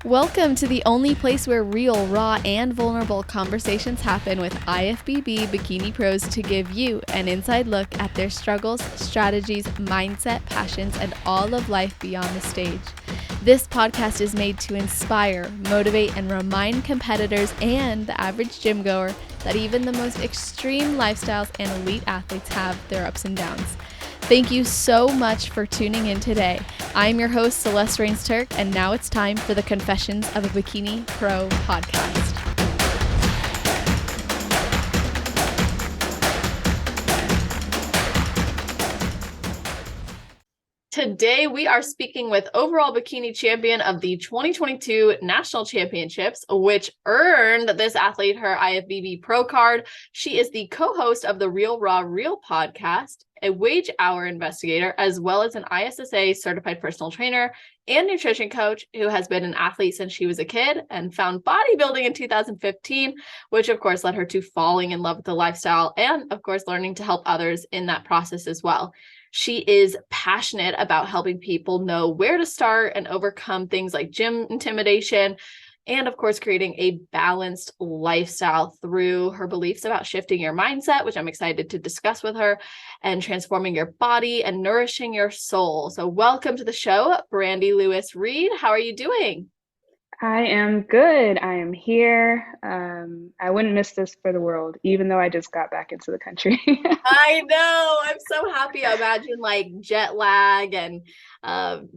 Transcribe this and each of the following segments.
Welcome to the only place where real, raw, and vulnerable conversations happen with IFBB Bikini Pros to give you an inside look at their struggles, strategies, mindset, passions, and all of life beyond the stage. This podcast is made to inspire, motivate, and remind competitors and the average gym goer that even the most extreme lifestyles and elite athletes have their ups and downs. Thank you so much for tuning in today. I'm your host, Celeste Rains-Turk, and now it's time for the Confessions of a Bikini Pro podcast. Today, we are speaking with overall bikini champion of the 2022 National Championships, which earned this athlete her IFBB Pro card. She is the co-host of the Real Raw Real podcast, a wage hour investigator, as well as an ISSA certified personal trainer and nutrition coach who has been an athlete since she was a kid and found bodybuilding in 2015, which of course led her to falling in love with the lifestyle and of course learning to help others in that process as well. She is passionate about helping people know where to start and overcome things like gym intimidation, and of course, creating a balanced lifestyle through her beliefs about shifting your mindset, which I'm excited to discuss with her, and transforming your body and nourishing your soul. So welcome to the show, Brandi Lewis-Reed. How are you doing? I am good. I am here. I wouldn't miss this for the world, even though I just got back into the country. I know. I'm so happy. I imagine like jet lag and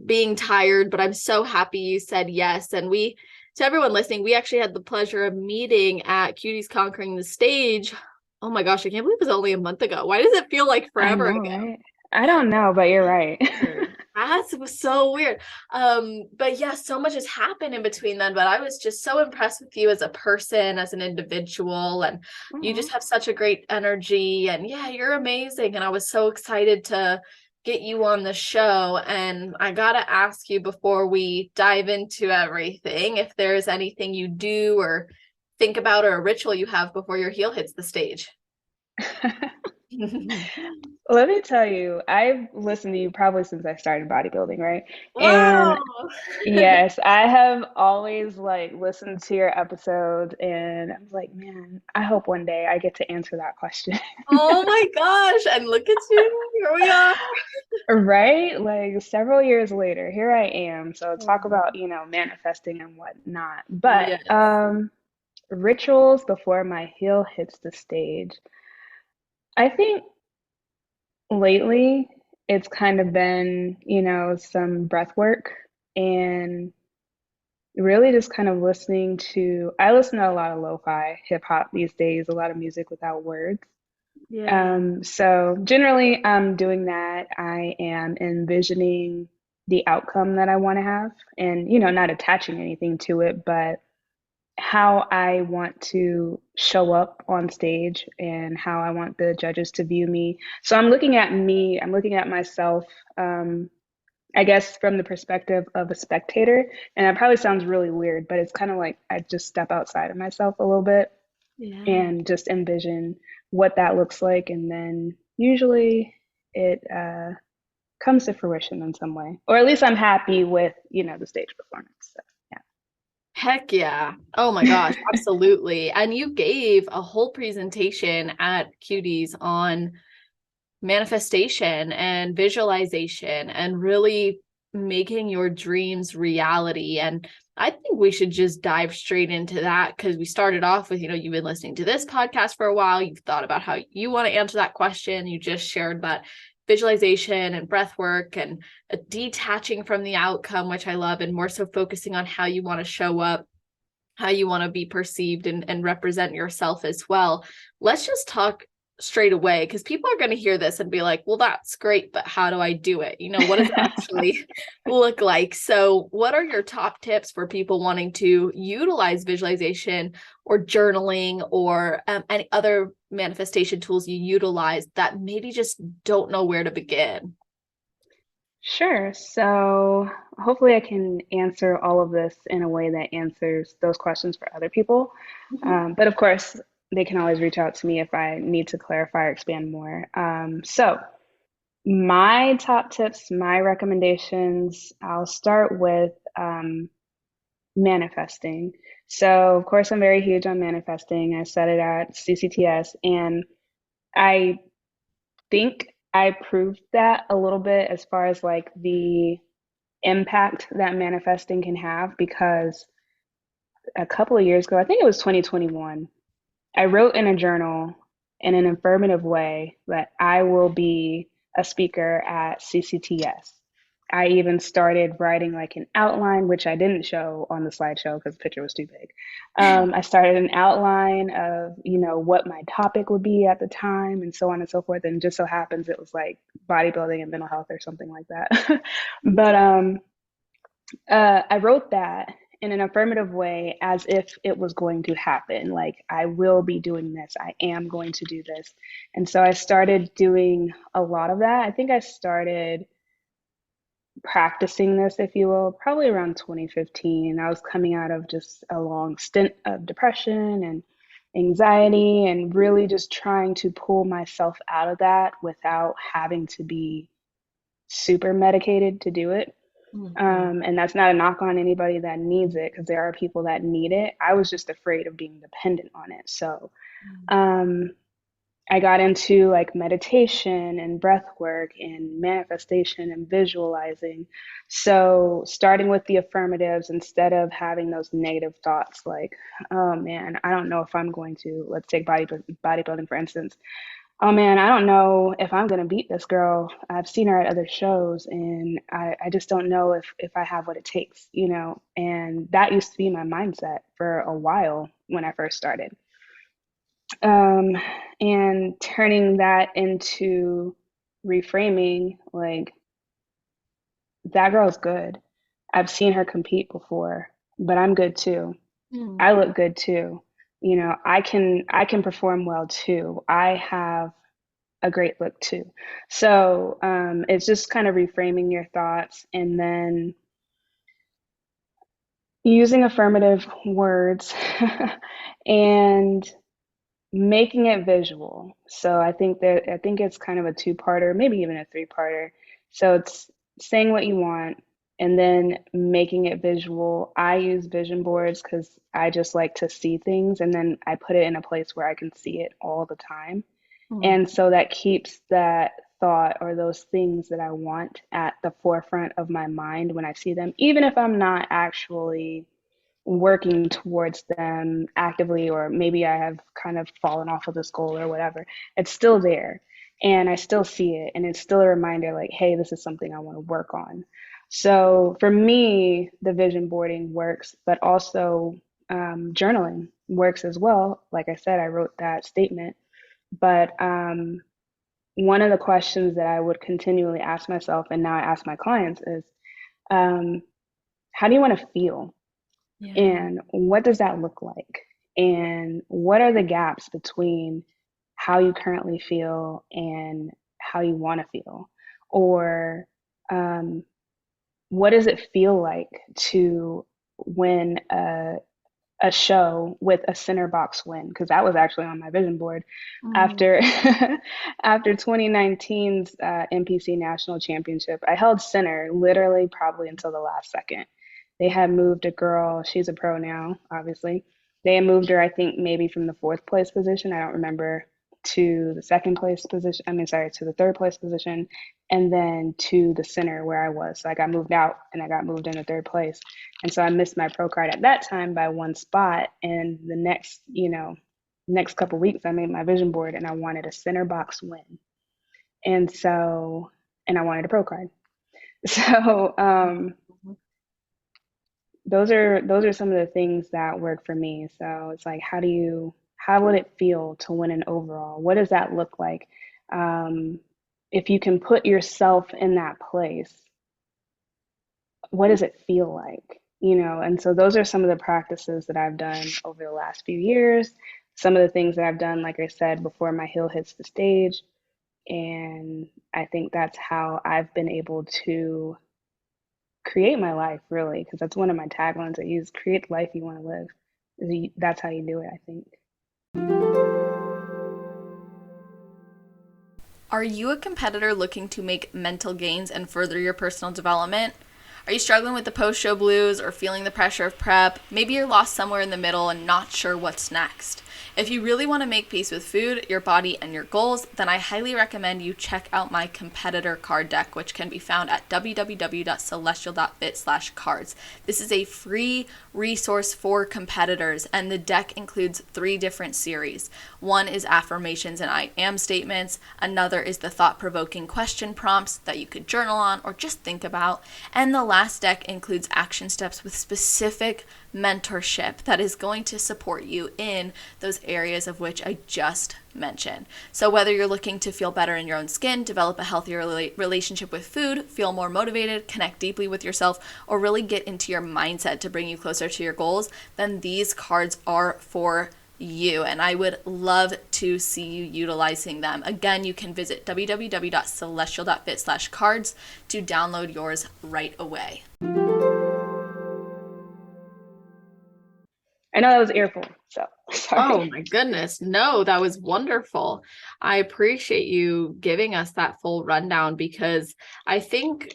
being tired, but I'm so happy you said yes. And to everyone listening, we actually had the pleasure of meeting at Cuties Conquering the Stage. Oh my gosh, I can't believe it was only a month ago. Why does it feel like I forever know, ago? right? I don't know, but you're right. That's so weird. But yeah, so much has happened in between then, but I was just so impressed with you as a person, as an individual, and you Aw. just have such a great energy, and yeah, you're amazing. And I was so excited to get you on the show. And I gotta ask you before we dive into everything, if there's anything you do or think about or a ritual you have before your heel hits the stage. Let me tell you, I've listened to you probably since I started bodybuilding, right? Wow. And yes, I have always listened to your episodes and I was like, man, I hope one day I get to answer that question. Oh my gosh. And look at you. Here we are. Right? Like several years later, here I am. So talk about, manifesting and whatnot. But Yes. rituals before my heel hits the stage. I think lately it's kind of been, some breath work and really just kind of I listen to a lot of lo-fi hip hop these days, a lot of music without words. Yeah. So generally I'm doing that. I am envisioning the outcome that I want to have and, not attaching anything to it, but how I want to show up on stage and how I want the judges to view me. So I'm looking at me, I'm looking at myself, I guess from the perspective of a spectator. And that probably sounds really weird, but it's kind of like I just step outside of myself a little bit Yeah. and just envision what that looks like. And then usually it comes to fruition in some way, or at least I'm happy with, the stage performance. So, Heck yeah. Oh my gosh, absolutely. And you gave a whole presentation at Cuties on manifestation and visualization and really making your dreams reality. And I think we should just dive straight into that because we started off with, you've been listening to this podcast for a while. You've thought about how you want to answer that question. You just shared that visualization and breath work and detaching from the outcome, which I love, and more so focusing on how you want to show up, how you want to be perceived and represent yourself as well. Let's just talk straight away because people are going to hear this and be like, well, that's great, but how do I do it? What does it actually look like? So what are your top tips for people wanting to utilize visualization or journaling or any other manifestation tools you utilize that maybe just don't know where to begin? Sure. So hopefully I can answer all of this in a way that answers those questions for other people. But of course, they can always reach out to me if I need to clarify or expand more. So my top tips, my recommendations, I'll start with manifesting. So, of course, I'm very huge on manifesting. I studied at CCTS, and I think I proved that a little bit as far as like the impact that manifesting can have because a couple of years ago, I think it was 2021, I wrote in a journal in an affirmative way that I will be a speaker at CCTS. I even started writing like an outline, which I didn't show on the slideshow because the picture was too big. I started an outline of, what my topic would be at the time and so on and so forth. And just so happens it was like bodybuilding and mental health or something like that. But I wrote that in an affirmative way as if it was going to happen. Like, I will be doing this. I am going to do this. And so I started doing a lot of that. I think I started practicing this, if you will, probably around 2015. I was coming out of just a long stint of depression and anxiety and really just trying to pull myself out of that without having to be super medicated to do it. Mhm. And that's not a knock on anybody that needs it because there are people that need it. I was just afraid of being dependent on it. So um, I got into like meditation and breath work and manifestation and visualizing. So starting with the affirmatives instead of having those negative thoughts like, oh man, I don't know if I'm going to, let's take bodybuilding for instance. Oh man, I don't know if I'm gonna beat this girl. I've seen her at other shows and I just don't know if I have what it takes. And that used to be my mindset for a while when I first started. Um, and turning that into reframing, like, that girl's good. I've seen her compete before, but I'm good too. I Mhm. look good too. I can perform well too. I have a great look too. So it's just kind of reframing your thoughts and then using affirmative words and making it visual. So I think it's kind of a two-parter, maybe even a three-parter. So it's saying what you want and then making it visual. I use vision boards because I just like to see things and then I put it in a place where I can see it all the time. Mhm. And so that keeps that thought or those things that I want at the forefront of my mind when I see them, even if I'm not actually working towards them actively, or maybe I have kind of fallen off of this goal or whatever. It's still there and I still see it. And it's still a reminder like, hey, this is something I want to work on. So for me, the vision boarding works, but also journaling works as well. Like I said, I wrote that statement but one of the questions that I would continually ask myself, and now I ask my clients, is um, how do you want to feel? Yeah. And what does that look like? And what are the gaps between how you currently feel and how you want to feel? Or um, what does it feel like to win a show with a center box win because that was actually on my vision board Mhm. after after 2019's NPC National Championship. I held center literally probably until the last second. They had moved a girl, she's a pro now, obviously. They had moved her, I think, maybe from the fourth place position, I don't remember, to the second place position. I mean, sorry, to the third place position, and then to the center where I was. So I got moved out and I got moved into third place. And so I missed my pro card at that time by one spot. And the next couple of weeks, I made my vision board and I wanted a center box win. And so, and I wanted a pro card. So, those are some of the things that work for me. So it's like, how would it feel to win an overall? What does that look like? Um, if you can put yourself in that place, what does it feel like? And so those are some of the practices that I've done over the last few years. Some of the things that I've done, like I said, before my heel hits the stage. And I think that's how I've been able to create my life, really, because that's one of my taglines I use: create the life you want to live. That's how you do it, I think. Are you a competitor looking to make mental gains and further your personal development? Are you struggling with the post-show blues or feeling the pressure of prep? Maybe you're lost somewhere in the middle and not sure what's next. If you really want to make peace with food, your body, and your goals, then I highly recommend you check out my competitor card deck, which can be found at www.celestial.fit/cards. This is a free resource for competitors, and the deck includes 3 different series. One is affirmations and I am statements. Another is the thought-provoking question prompts that you could journal on or just think about. And the last deck includes action steps with specific mentorship that is going to support you in those areas of which I just mentioned. So whether you're looking to feel better in your own skin, develop a healthier relationship with food, feel more motivated, connect deeply with yourself, or really get into your mindset to bring you closer to your goals, then these cards are for you, and I would love to see you utilizing them. Again, you can visit www.celestial.fit/cards to download yours right away. I know that was earful, so sorry. Oh my goodness. No, that was wonderful. I appreciate you giving us that full rundown, because I think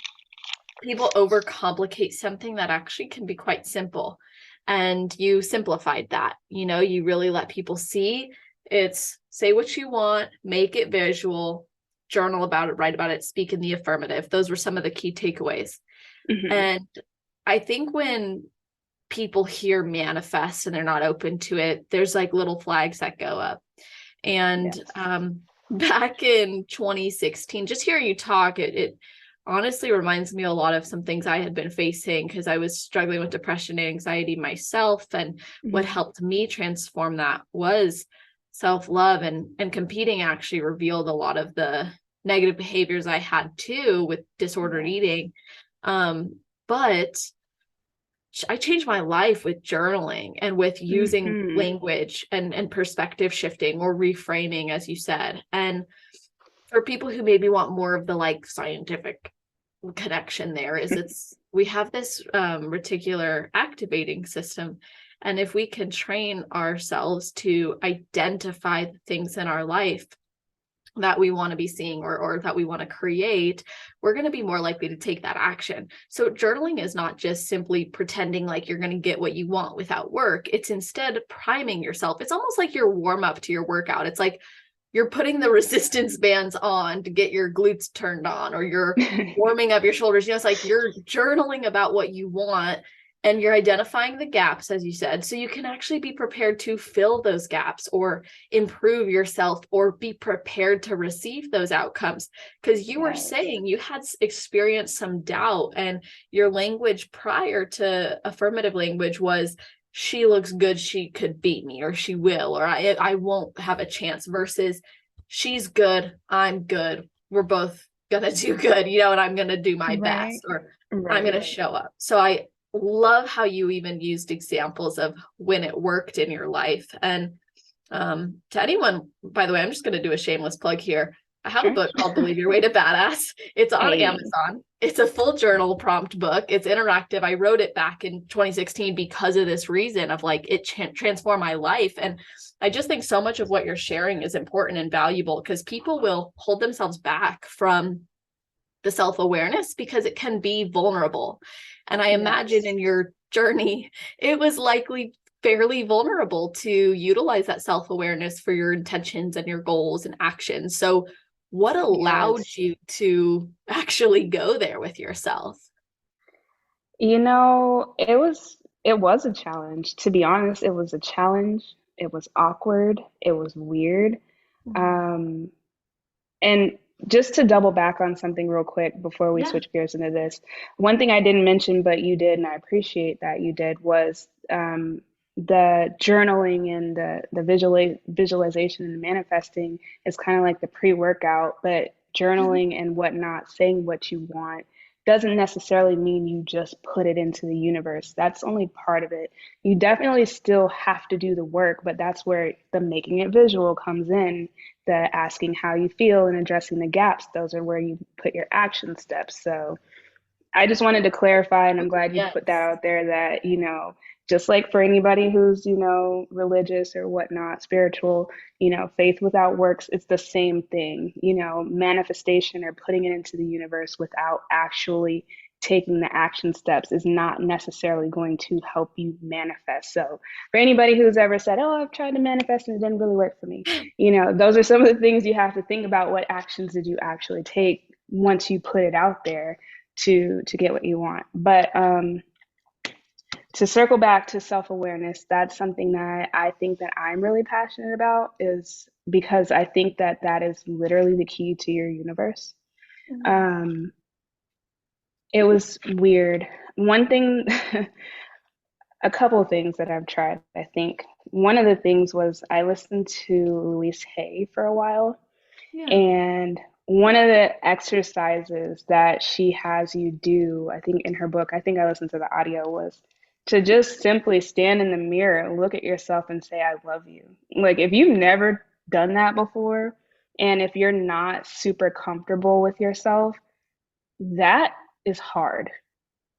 people overcomplicate something that actually can be quite simple. And you simplified that. You really let people see it's say what you want, make it visual, journal about it, write about it, speak in the affirmative. Those were some of the key takeaways. Mhm. And I think when people hear manifest and they're not open to it, there's like little flags that go up. And Yes. Back in 2016, just hearing you talk, it honestly reminds me a lot of some things I had been facing, because I was struggling with depression and anxiety myself. And what Mhm. helped me transform that was self-love, and competing actually revealed a lot of the negative behaviors I had too with disordered Yes. eating. But I changed my life with journaling and with using Mhm. language and perspective shifting or reframing, as you said. And for people who maybe want more of the like scientific connection, there is we have this reticular activating system. And if we can train ourselves to identify the things in our life that we want to be seeing, or that we want to create, we're going to be more likely to take that action. So journaling is not just simply pretending like you're going to get what you want without work. It's instead priming yourself. It's almost like your warm up to your workout. It's like you're putting the resistance bands on to get your glutes turned on, or you're warming up your shoulders. It's like you're journaling about what you want, and you're identifying the gaps, as you said, so you can actually be prepared to fill those gaps or improve yourself or be prepared to receive those outcomes. Because you were Yes. saying you had experienced some doubt, and your language prior to affirmative language was, she looks good, she could beat me, or she will, or I won't have a chance, versus she's good, I'm good, we're both gonna do good, and I'm gonna do my Right. best, or I'm Right. gonna show up. So I love how you even used examples of when it worked in your life. And to anyone, by the way, I'm just going to do a shameless plug here. I have a Sure. book called Believe Your Way to Badass. It's on Hey. Amazon. It's a full journal prompt book. It's interactive. I wrote it back in 2016 because of this reason of like it transformed my life. And I just think so much of what you're sharing is important and valuable, because people will hold themselves back from the self-awareness because it can be vulnerable. And I imagine Yes. in your journey, it was likely fairly vulnerable to utilize that self-awareness for your intentions and your goals and actions. So what allowed Yes. you to actually go there with yourself? It was a challenge. To be honest, it was a challenge. It was awkward. It was weird. Um, and just to double back on something real quick before we Yeah. switch gears into this, one thing I didn't mention, but you did, and I appreciate that you did, was the journaling and the visualization and manifesting is kind of like the pre-workout, but journaling and whatnot, saying what you want, doesn't necessarily mean you just put it into the universe. That's only part of it. You definitely still have to do the work, but that's where the making it visual comes in, the asking how you feel and addressing the gaps. Those are where you put your action steps. So I just wanted to clarify, and I'm glad you put that Yes. out there, that, just like for anybody who's, religious or whatnot, spiritual, faith without works, it's the same thing, manifestation or putting it into the universe without actually taking the action steps is not necessarily going to help you manifest. So for anybody who's ever said, oh, I've tried to manifest and it didn't really work for me, those are some of the things you have to think about. What actions did you actually take once you put it out there to get what you want? But to circle back to self-awareness, that's something that I think that I'm really passionate about, is because I think that that is literally the key to your universe. um it was weird. One thing, a couple of things that I've tried, I think one of the things was I listened to Louise Hay for a while, Yeah. and one of the exercises that she has you do, I think in her book, I think I listened to the audio, was to just simply stand in the mirror, look at yourself, and say, I love you. Like, if you've never done that before, and if you're not super comfortable with yourself, that is hard.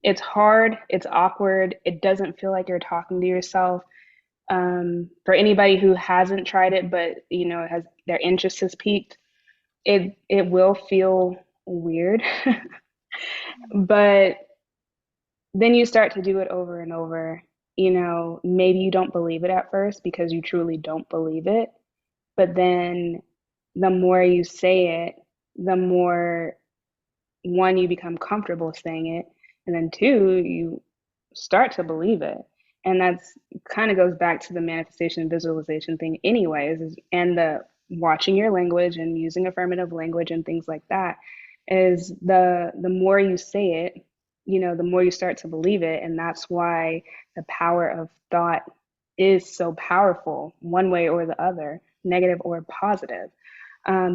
It's hard, it's awkward, it doesn't feel like you're talking to yourself. For anybody who hasn't tried it, but has their interest has peaked, it will feel weird. But then you start to do it over and over. Maybe you don't believe it at first because you truly don't believe it, but then the more you say it, the more, one, you become comfortable saying it, and then two, you start to believe it. And that's kind of goes back to the manifestation and visualization thing anyways, and the watching your language and using affirmative language and things like that, is the more you say it, the more you start to believe it. And that's why the power of thought is so powerful, one way or the other, negative or positive,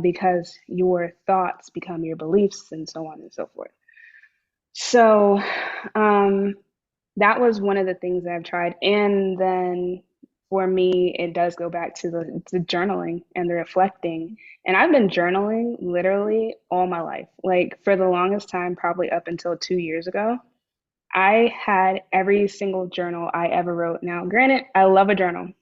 because your thoughts become your beliefs and so on and so forth. So that was one of the things that I've tried. And then for me, it does go back to the journaling and the reflecting. And I've been journaling literally all my life. Like, for the longest time, probably up until 2 years ago, I had every single journal I ever wrote. Now, granted, I love a journal.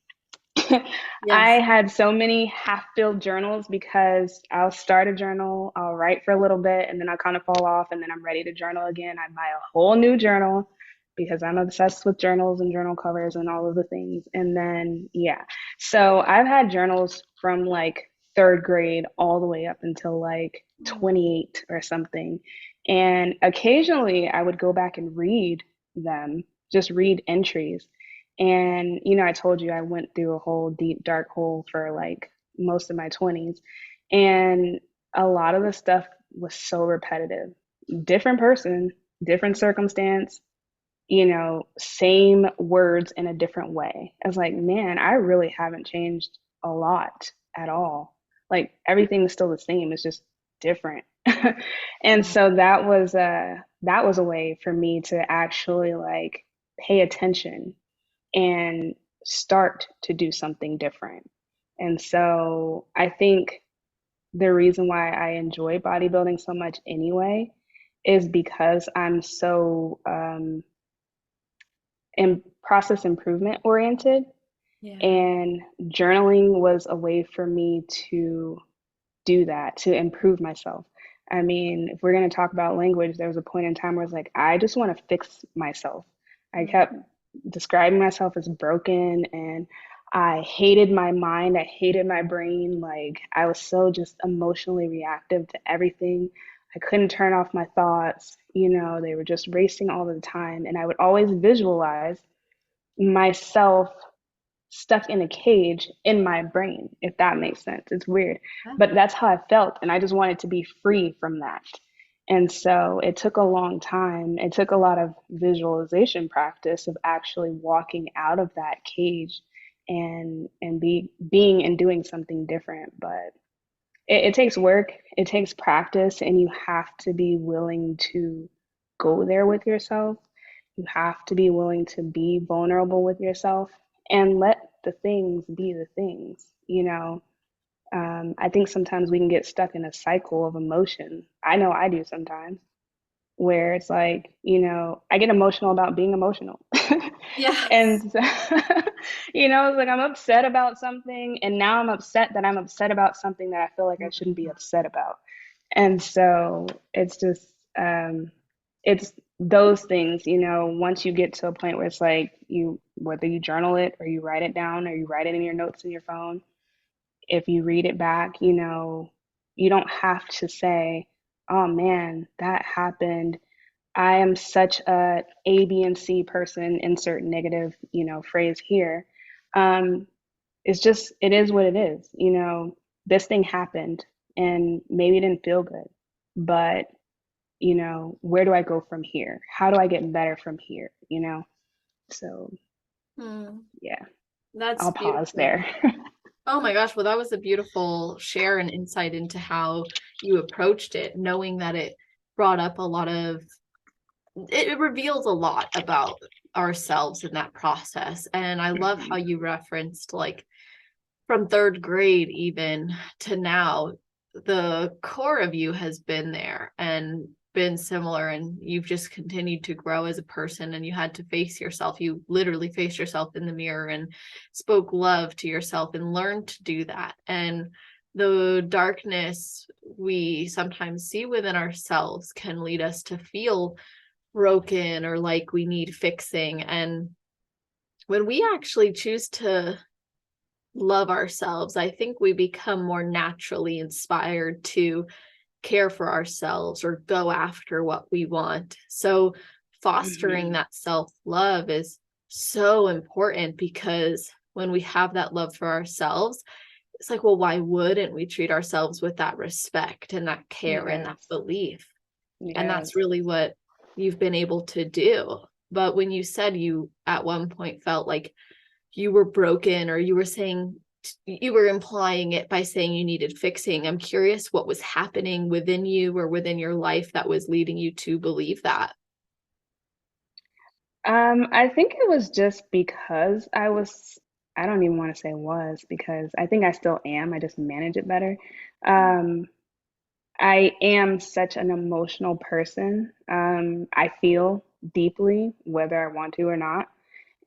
I Yes. had so many half-filled journals because I'll start a journal, I'll write for a little bit, and then I kind of fall off, and then I'm ready to journal again. I buy a whole new journal because I'm obsessed with journals and journal covers and all of the things. And then, yeah. So I've had journals from like third grade all the way up until like 28 or something. And occasionally I would go back and read them, just read entries. And, I told you I went through a whole deep, dark hole for like most of my 20s. And a lot of the stuff was so repetitive. Different person, different circumstance, same words in a different way. I was like, man, I really haven't changed a lot at all. Like, everything's still the same, it's just different. And so that was a way for me to actually like pay attention and start to do something different. And so I think the reason why I enjoy bodybuilding so much anyway is because I'm so in process improvement oriented, Yeah. and journaling was a way for me to do that, to improve myself. I mean, if we're going to talk about language, there was a point in time where I was like, I just want to fix myself. I kept describing myself as broken, and I hated my mind. I hated my brain. Like, I was so just emotionally reactive to everything. I couldn't turn off my thoughts. They were just racing all the time. And I would always visualize myself stuck in a cage in my brain, if that makes sense. It's weird, but that's how I felt. And I just wanted to be free from that. And so it took a long time. It took a lot of visualization practice of actually walking out of that cage and being and doing something different. But it takes work, it takes practice, and you have to be willing to go there with yourself. You have to be willing to be vulnerable with yourself and let the things be the things. I think sometimes we can get stuck in a cycle of emotion. I know I do sometimes, where it's like, I get emotional about being emotional. Yes. And, it's like I'm upset about something, and now I'm upset that I'm upset about something that I feel like I shouldn't be upset about. And so it's just, it's those things, once you get to a point where it's like whether you journal it or you write it down or you write it in your notes in your phone, if you read it back, you don't have to say, oh man, that happened. I am such A, B, and C person, insert negative, phrase here. Um, it's just, it is what it is. This thing happened and maybe it didn't feel good, but, where do I go from here? How do I get better from here? So Hmm. yeah, That's I'll pause beautiful. there. Oh my gosh, well, that was a beautiful share and insight into how you approached it, knowing that it brought up a lot of, it reveals a lot about ourselves in that process. And I love how Mhm. you referenced, like, from third grade even to now, the core of you has been there and been similar, and you've just continued to grow as a person, and you had to face yourself. You literally faced yourself in the mirror and spoke love to yourself and learned to do that. And the darkness we sometimes see within ourselves can lead us to feel broken or like we need fixing. And when we actually choose to love ourselves, I think we become more naturally inspired to care for ourselves or go after what we want. So, fostering Mhm. that self love is so important, because when we have that love for ourselves, it's like, well, why wouldn't we treat ourselves with that respect and that care and that Yes. belief? And that's Yes. really what you've been able to do. But when you said you at one point felt like you were broken, or you were saying, you were implying it by saying you needed fixing, I'm curious what was happening within you or within your life that was leading you to believe that. I think it was just because I don't even want to say was, because I think I still am. I just manage it better. Um, I am such an emotional person. I feel deeply, whether I want to or not.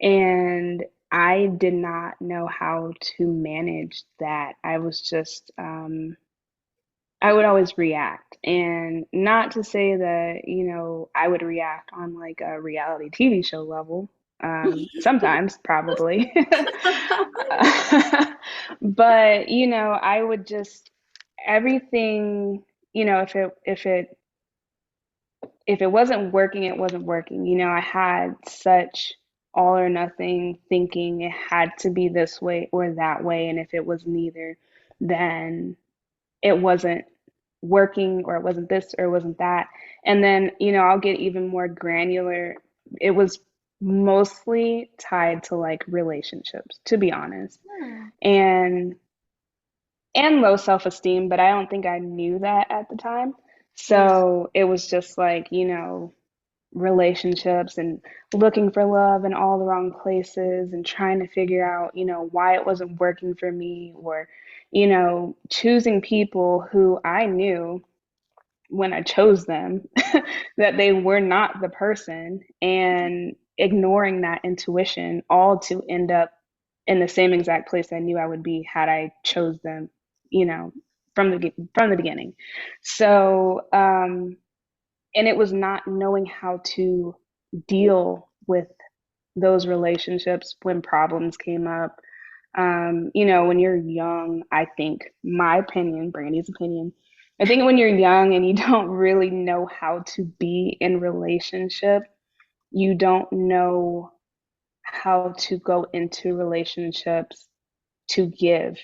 And I did not know how to manage that. I would always react. And not to say that, I would react on like a reality TV show level. Sometimes, probably. But, I would just everything, if it wasn't working, it wasn't working. I had such all or nothing thinking. It had to be this way or that way, and if it was neither, then it wasn't working, or it wasn't this or it wasn't that. And then, I'll get even more granular. It was mostly tied to like relationships, to be honest. Hmm. And low self-esteem, but I don't think I knew that at the time. Yeah. So it was just like, relationships and looking for love in all the wrong places and trying to figure out, why it wasn't working for me, or, choosing people who I knew when I chose them that they were not the person, and ignoring that intuition, all to end up in the same exact place I knew I would be had I chose them, you know, from the beginning. So, and it was not knowing how to deal with those relationships when problems came up. When you're young, I think, my opinion, Brandy's opinion, I think when you're young and you don't really know how to be in relationship, you don't know how to go into relationships to give.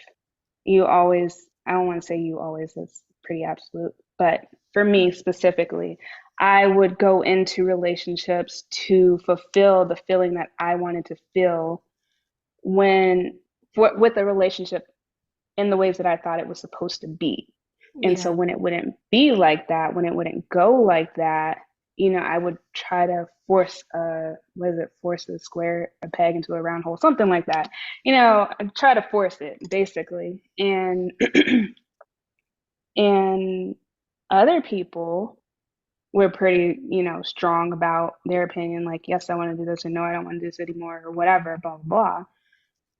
I don't want to say you always, that's pretty absolute, but for me specifically, I would go into relationships to fulfill the feeling that I wanted to feel when with a relationship in the ways that I thought it was supposed to be. And so Yeah. when it wouldn't be like that, when it wouldn't go like that, I would try to force force a peg into a round hole, something like that. I'd try to force it basically. And and other people were pretty, strong about their opinion, like, yes, I want to do this, or no, I don't want to do this anymore, or whatever, blah, blah, blah.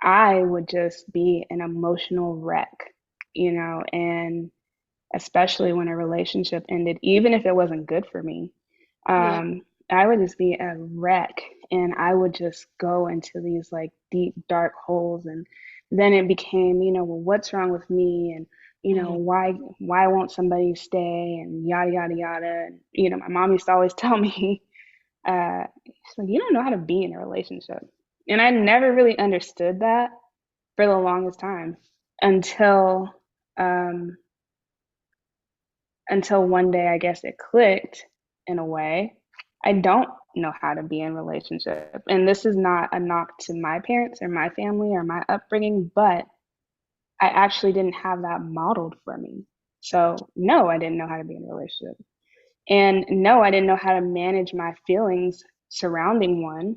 I would just be an emotional wreck, and especially when a relationship ended, even if it wasn't good for me. Yeah. I would just be a wreck, and I would just go into these like deep dark holes. And then it became, well, what's wrong with me? And Mhm. why won't somebody stay, and yada yada yada. And my mom used to always tell me, she's like, you don't know how to be in a relationship. And I never really understood that for the longest time until um until one day I guess it clicked in a way. I don't know how to be in relationship. And this is not a knock to my parents or my family or my upbringing, but I actually didn't have that modeled for me. So, no, I didn't know how to be in a relationship. And no, I didn't know how to manage my feelings surrounding one.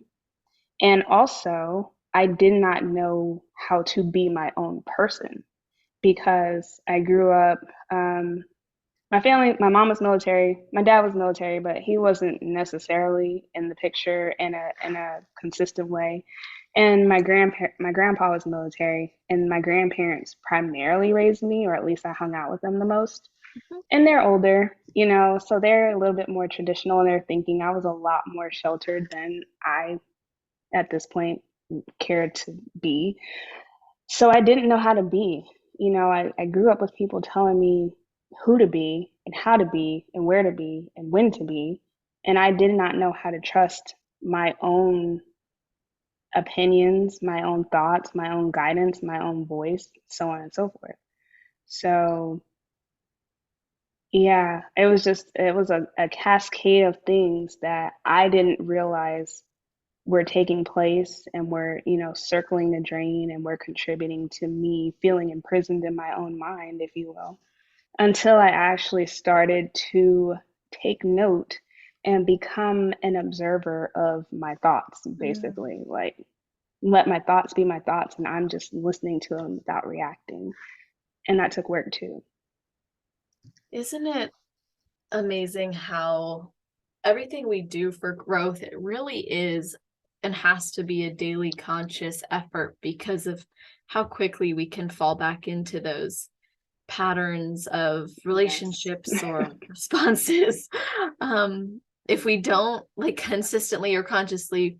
And also, I did not know how to be my own person because I grew up, um, my family, my mom was military, my dad was military, but he wasn't necessarily in the picture in a consistent way. And my grandpa was military, and my grandparents primarily raised me, or at least I hung out with them the most. And they're older, so they're a little bit more traditional in their thinking. I was a lot more sheltered than I, at this point, cared to be. So I didn't know how to be. I grew up with people telling me who to be and how to be and where to be and when to be. And I did not know how to trust my own opinions, my own thoughts, my own guidance, my own voice, so on and so forth. So, yeah, it was a cascade of things that I didn't realize were taking place and were, circling the drain and were contributing to me feeling imprisoned in my own mind, if you will, until I actually started to take note and become an observer of my thoughts, Mhm. basically. Like, let my thoughts be my thoughts, and I'm just listening to them without reacting. And that took work too. Isn't it amazing how everything we do for growth, it really is and has to be a daily conscious effort because of how quickly we can fall back into those patterns of Yes. relationships or responses if we don't like consistently or consciously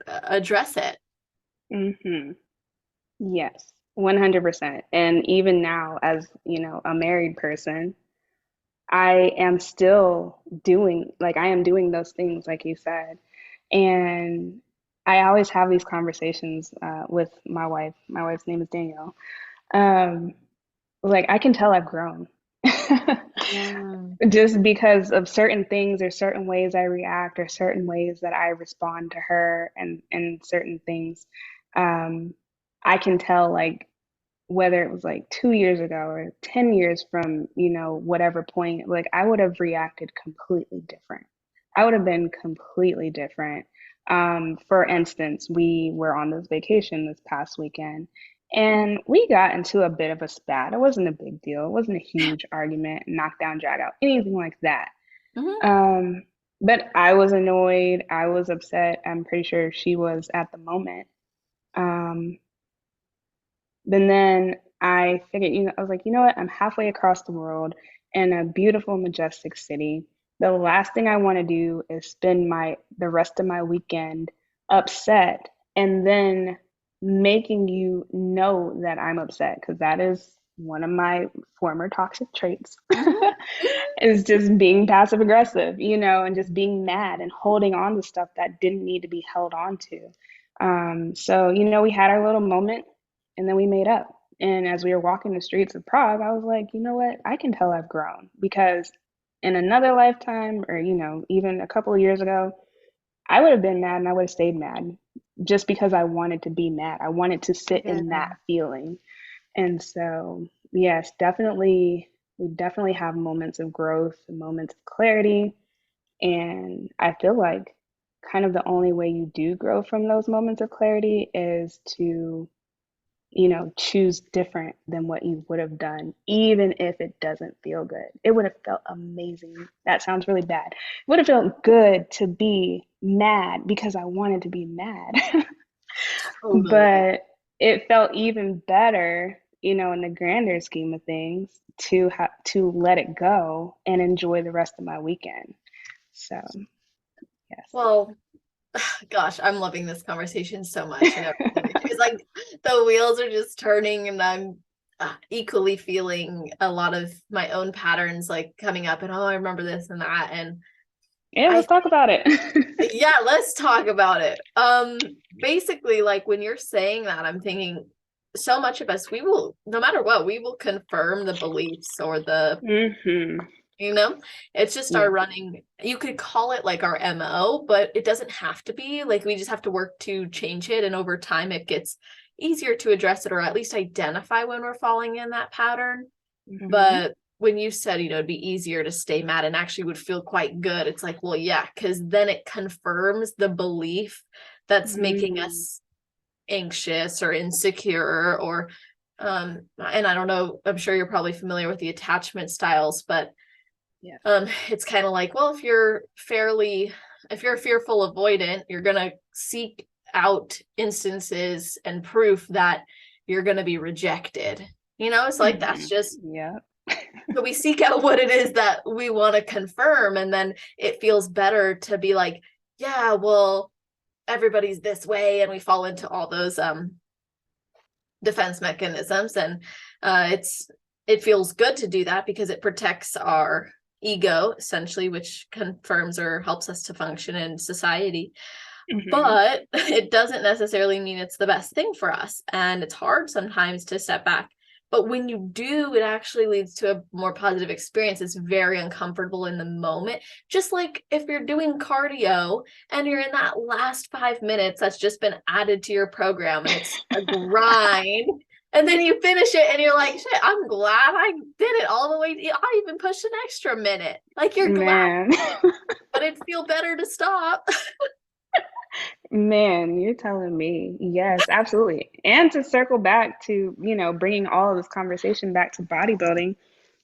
address it. Hmm. Yes, 100%. And even now, as a married person, I am still I am doing those things, like you said. And I always have these conversations with my wife. My wife's name is Danielle. Um, like, I can tell I've grown Yeah. just because of certain things or certain ways I react or certain ways that I respond to her and certain things. Um, I can tell, like, whether it was like 2 years ago or 10 years from, whatever point, like I would have reacted completely different. I would have been completely different. For instance, we were on this vacation this past weekend and we got into a bit of a spat. It wasn't a big deal. It wasn't a huge argument, knockdown, drag out, anything like that. Mhm. Um, but I was annoyed. I was upset. I'm pretty sure she was at the moment. Um, but then I figured, I was like, you know what? I'm halfway across the world in a beautiful, majestic city. The last thing I want to do is spend the rest of my weekend upset and then making you know that I'm upset, because that is one of my former toxic traits Mhm. is just being passive aggressive, and just being mad and holding on to stuff that didn't need to be held on to. So, we had our little moment and then we made up. And as we were walking the streets of Prague, I was like, you know what? I can tell I've grown because in another lifetime, or, even a couple of years ago, I would have been mad and I would have stayed mad just because I wanted to be mad. I wanted to sit in Yeah. that feeling. And so, yes, definitely, we definitely have moments of growth and moments of clarity. And I feel like kind of the only way you do grow from those moments of clarity is to, choose different than what you would have done, even if it doesn't feel good. It would have felt amazing. That sounds really bad. It would have felt good to be mad because I wanted to be mad. Totally. But it felt even better, in the grander scheme of things, to let it go and enjoy the rest of my weekend. So, Yes. Well, gosh, I'm loving this conversation so much and everything. It's like the wheels are just turning, and I'm equally feeling a lot of my own patterns like coming up, and oh, I remember this and that. And Yeah, I let's talk about it. yeah, let's talk about it. Basically, like when you're saying that, I'm thinking so much of us, we will, no matter what, we will confirm the beliefs or the, Hmm. you know, it's just Yeah. our running, you could call it like our MO, but it doesn't have to be. Like we just have to work to change it. And over time, it gets easier to address it, or at least identify when we're falling in that pattern. Hmm. But when you said, it'd be easier to stay mad and actually would feel quite good, it's like, well, yeah, because then it confirms the belief that's making Mm. us anxious or insecure, or and I don't know, I'm sure you're probably familiar with the attachment styles, but Yeah. it's kind of like, well, if you're fearful avoidant, you're gonna seek out instances and proof that you're gonna be rejected. It's like Hmm. that's just, Yeah. so we seek out what it is that we want to confirm, and then it feels better to be like, yeah, well, everybody's this way, and we fall into all those defense mechanisms. And it feels good to do that because it protects our ego essentially, which confirms or helps us to function in society. Hmm. But it doesn't necessarily mean it's the best thing for us, and it's hard sometimes to step back. But when you do, it actually leads to a more positive experience. It's very uncomfortable in the moment, just like if you're doing cardio and you're in that last 5 minutes that's just been added to your program, and it's a grind, and then you finish it and you're like, shit, I'm glad I did it all the way. I even pushed an extra minute. Like, you're glad, Man. but it'd feel better to stop. Man, you're telling me. Yes, absolutely. And to circle back to, bringing all of this conversation back to bodybuilding,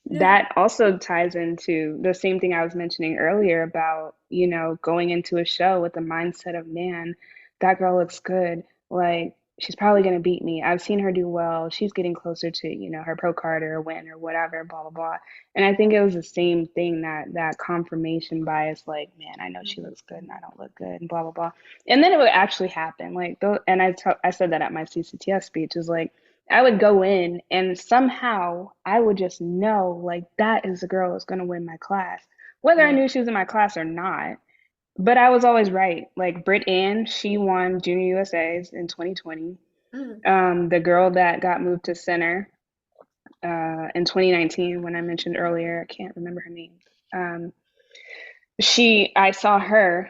Yeah. that also ties into the same thing I was mentioning earlier about, going into a show with the mindset of, man, that girl looks good. Like, she's probably going to beat me. I've seen her do well. She's getting closer to, her pro card or a win or whatever, blah, blah, blah. And I think it was the same thing, that confirmation bias, like, man, I know she looks good and I don't look good and blah, blah, blah. And then it would actually happen. Like, and I said that at my CCTS speech, is like, I would go in and somehow I would just know, like, that is the girl that's going to win my class, whether I Yeah. knew she was in my class or not. But I was always right. Like Britt Ann, she won Junior USA's in 2020. Mm. The girl that got moved to center in 2019, when I mentioned earlier, I can't remember her name. Um, I saw her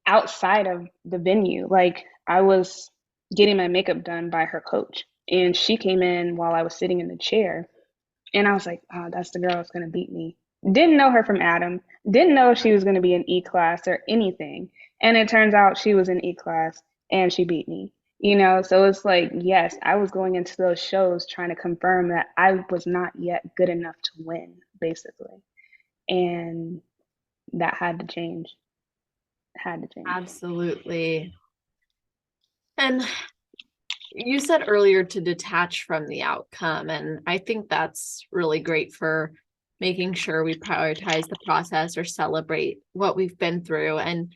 outside of the venue. Like I was getting my makeup done by her coach, and she came in while I was sitting in the chair, and I was like, "Oh, that's the girl that's gonna beat me." Didn't know her from Adam. Didn't know she was gonna be in E class or anything, and it turns out she was in E class and she beat me. So it's like, yes, I was going into those shows trying to confirm that I was not yet good enough to win, basically, and that had to change. Had to change. Absolutely. And you said earlier to detach from the outcome, and I think that's really great for making sure we prioritize the process or celebrate what we've been through. And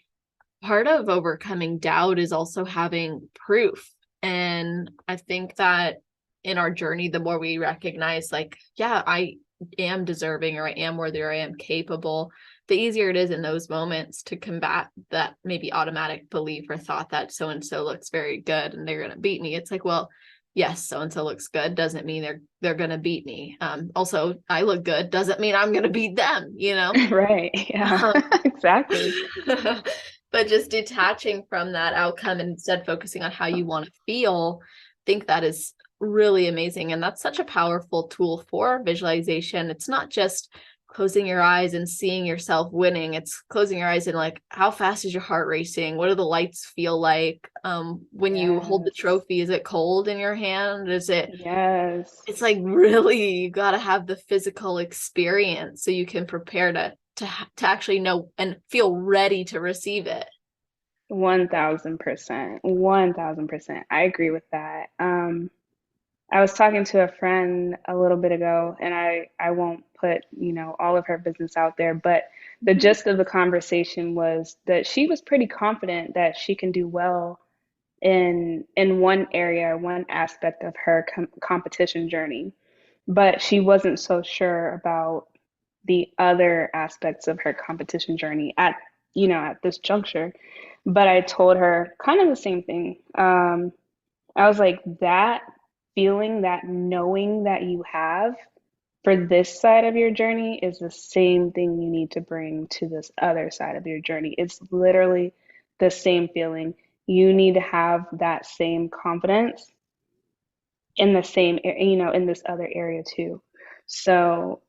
part of overcoming doubt is also having proof. And I think that in our journey, the more we recognize, like, yeah, I am deserving, or I am worthy, or I am capable, the easier it is in those moments to combat that maybe automatic belief or thought that so and so looks very good and they're going to beat me. It's like, well, yes, so and so looks good doesn't mean they're going to beat me. Also, I look good doesn't mean I'm going to beat them, Right. Yeah. Um, Exactly. but just detaching from that outcome and instead focusing on how you want to feel, I think that is really amazing. And that's such a powerful tool for visualization. It's not just closing your eyes and seeing yourself winning. It's closing your eyes and like, how fast is your heart racing? What do the lights feel like? When you hold the Yes. trophy, is it cold in your hand? Yes. It's like, really, you got to have the physical experience so you can prepare to actually know and feel ready to receive it. 1000%. 1000%. I agree with that. I was talking to a friend a little bit ago, and I won't put, all of her business out there, but the Mhm. gist of the conversation was that she was pretty confident that she can do well in one area, one aspect of her competition journey, but she wasn't so sure about the other aspects of her competition journey at this juncture. But I told her kind of the same thing. I was like, that feeling, that knowing that you have for this side of your journey is the same thing you need to bring to this other side of your journey. It's literally the same feeling. You need to have that same confidence in the same, in this other area too. So,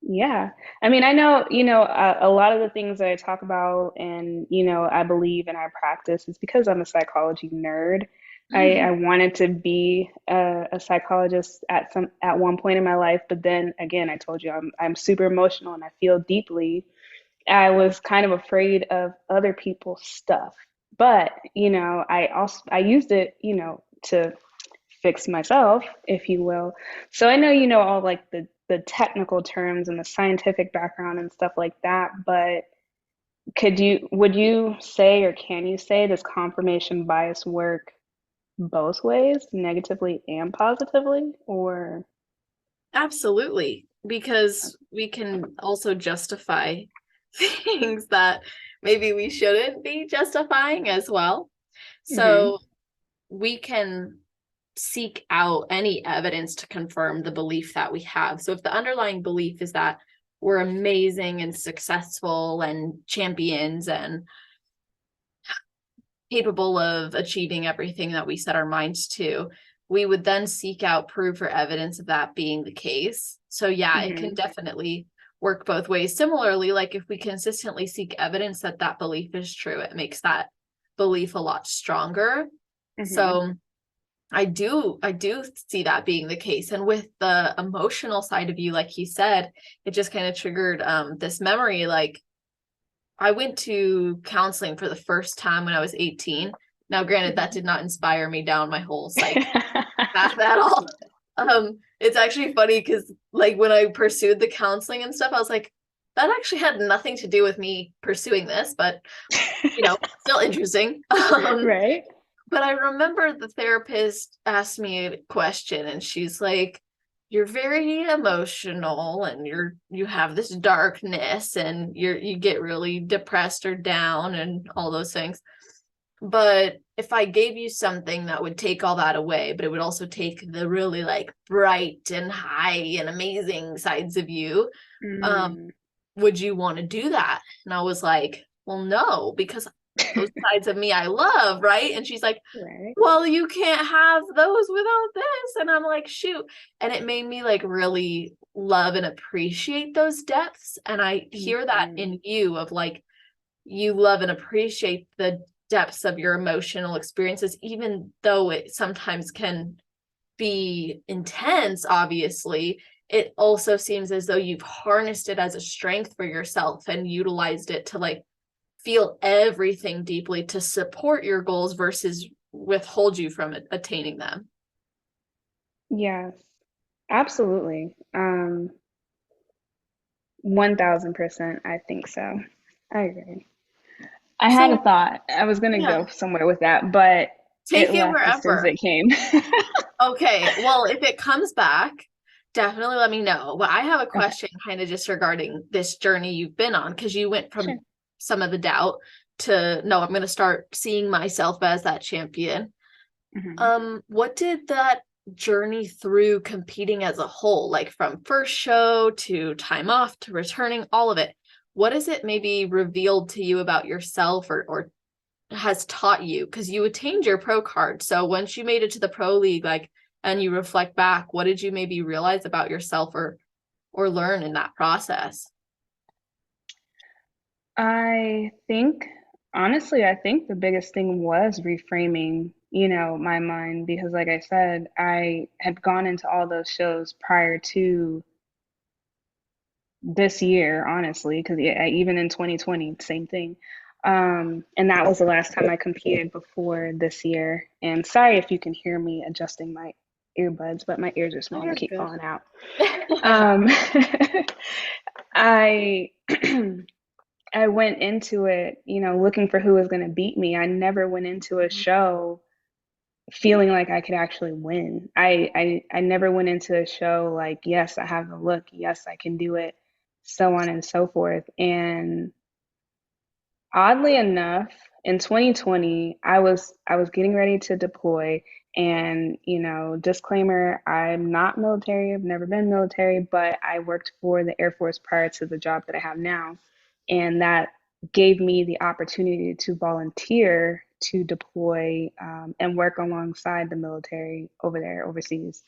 yeah. I mean, I know, a lot of the things that I talk about and, I believe and I practice is because I'm a psychology nerd. I wanted to be a psychologist at one point in my life, but then again, I told you I'm super emotional and I feel deeply. I was kind of afraid of other people's stuff, but I used it, to fix myself, if you will. So I know all like the technical terms and the scientific background and stuff like that, but would you say or can you say does confirmation bias work both ways, negatively and positively, or Absolutely, because we can also justify things that maybe we shouldn't be justifying as well. hmm So we can seek out any evidence to confirm the belief that we have. So if the underlying belief is that we're amazing and successful and champions and capable of achieving everything that we set our minds to, we would then seek out proof or evidence of that being the case. So, yeah, it can hmm definitely work both ways. Similarly, like if we consistently seek evidence that that belief is true, it makes that belief a lot stronger. hmm So, I do see that being the case. And with the emotional side of you, like you said, it just kind of triggered this memory. Like I went to counseling for the first time when I was 18. Now, granted, that hmm did not inspire me down my whole psych path at all. It's actually funny because like when I pursued the counseling and stuff, I was like, that actually had nothing to do with me pursuing this, but still interesting. Right? But I remember the therapist asked me a question and she's like, you're very emotional and you have this darkness and you get really depressed or down and all those things. But if I gave you something that would take all that away, but it would also take the really like bright and high and amazing sides of you, um, Mm, would you want to do that? And I was like, well, no, because those sides of me I love, right? And she's like, right. well, you can't have those without this. And I'm like, shoot. And it made me like really love and appreciate those depths. And I hear that hmm in you of like, you love and appreciate the depths of your emotional experiences, even though it sometimes can be intense, obviously. It also seems as though you've harnessed it as a strength for yourself and utilized it to like feel everything deeply to support your goals versus withhold you from attaining them. Yes, absolutely. 1000%, I think so. I agree. I had a So, thought. I was gonna yeah, go somewhere with that, but it take it left as soon as wherever. it came. Okay, well, if it comes back, definitely let me know. But I have a Okay, question kind of just regarding this journey you've been on because you went sure. from some of the doubt to no, I'm going to start seeing myself as that champion. hmm What did that journey through competing as a whole, like from first show to time off to returning, all of it? What has it maybe revealed to you about yourself or has taught you? Because you attained your pro card. So once you made it to the pro league, like, and you reflect back, what did you maybe realize about yourself or learn in that process? I think, honestly, I think the biggest thing was reframing, my mind because, like I said, I had gone into all those shows prior to this year, honestly, because even in 2020, same thing. And that was the last time I competed before this year. And sorry if you can hear me adjusting my earbuds, but my ears are Oh, small and they you're keep good. falling out. Um, I I went into it, looking for who was going to beat me. I never went into a show feeling like I could actually win. I never went into a show like, yes, I have the look, yes, I can do it, so on and so forth. And oddly enough, in 2020, I was getting ready to deploy, and disclaimer, I'm not military, I've never been military, but I worked for the Air Force prior to the job that I have now, and that gave me the opportunity to volunteer to deploy, and work alongside the military over there overseas.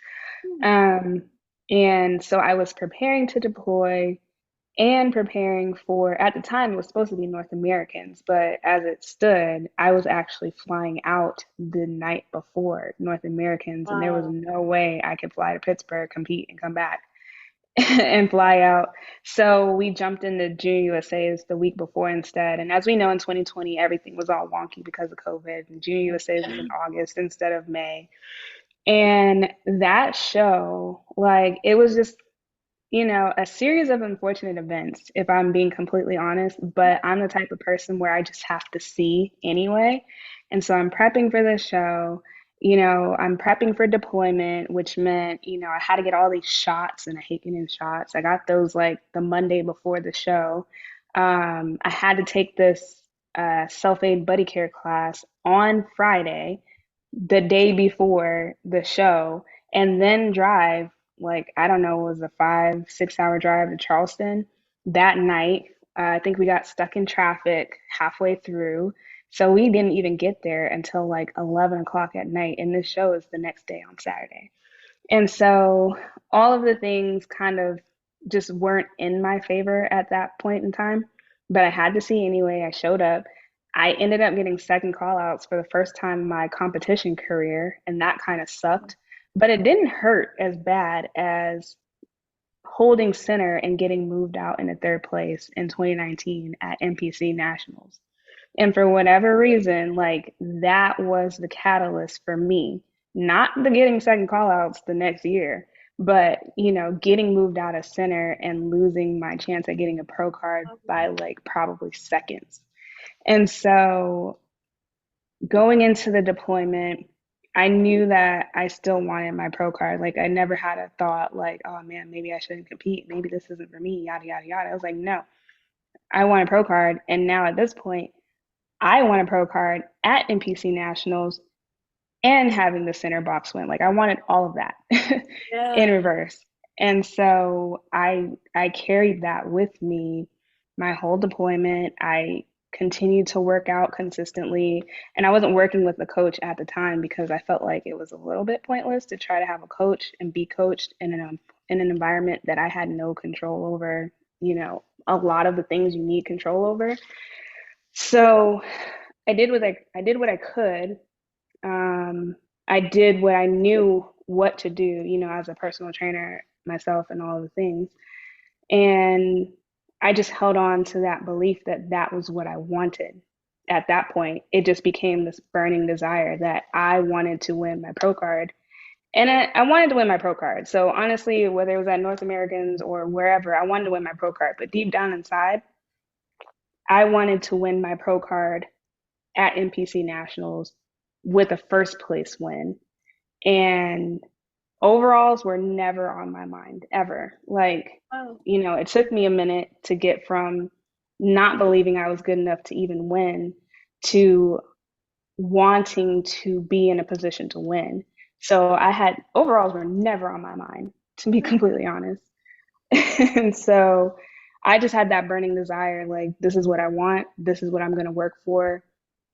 Um, and so I was preparing to deploy and preparing for, at the time, it was supposed to be North Americans, but as it stood, I was actually flying out the night before North Americans, and there was Wow. no way I could fly to Pittsburgh, compete, and come back and fly out. So we jumped into Junior USA's the week before instead. And as we know, in 2020, everything was all wonky because of COVID, and Junior USA's was in August instead of May. And that show, like, it was just a series of unfortunate events, if I'm being completely honest, but I'm the type of person where I just have to see anyway. And so I'm prepping for the show. I'm prepping for deployment, which meant, I had to get all these shots, and I hate getting shots. I got those like the Monday before the show. I had to take this self-aid buddy care class on Friday, the day before the show, and then drive, like, I don't know, it was a 5, 6 hour drive to Charleston that night. I think we got stuck in traffic halfway through. So we didn't even get there until like 11 o'clock at night. And this show is the next day on Saturday. And so all of the things kind of just weren't in my favor at that point in time, but I had to see anyway. I showed up. I ended up getting second call outs for the first time in my competition career, and that kind of sucked. But it didn't hurt as bad as holding center and getting moved out into third place in 2019 at NPC Nationals. And for whatever reason, like, that was the catalyst for me, not the getting second call outs the next year, but, getting moved out of center and losing my chance at getting a pro card by like probably seconds. And so going into the deployment, I knew that I still wanted my pro card. Like, I never had a thought like, oh man, maybe I shouldn't compete. Maybe this isn't for me, yada, yada, yada. I was like, no, I want a pro card. And now at this point, I want a pro card at NPC Nationals and having the center box win. Like, I wanted all of that in Yeah. reverse. And so I carried that with me my whole deployment. I continued to work out consistently, and I wasn't working with a coach at the time because I felt like it was a little bit pointless to try to have a coach and be coached in an environment that I had no control over, a lot of the things you need control over. So I did what I could. Um, I did what I knew what to do, as a personal trainer myself and all of the things. And I just held on to that belief that that was what I wanted. At that point, it just became this burning desire that I wanted to win my pro card. And I wanted to win my pro card. So honestly, whether it was at North Americans or wherever, I wanted to win my pro card. But deep down inside, I wanted to win my pro card at NPC Nationals with a first place win. And overalls were never on my mind, ever. Like, Wow. it took me a minute to get from not believing I was good enough to even win to wanting to be in a position to win. So I had overalls were never on my mind, to be completely honest. And so I just had that burning desire, like, this is what I want, this is what I'm going to work for.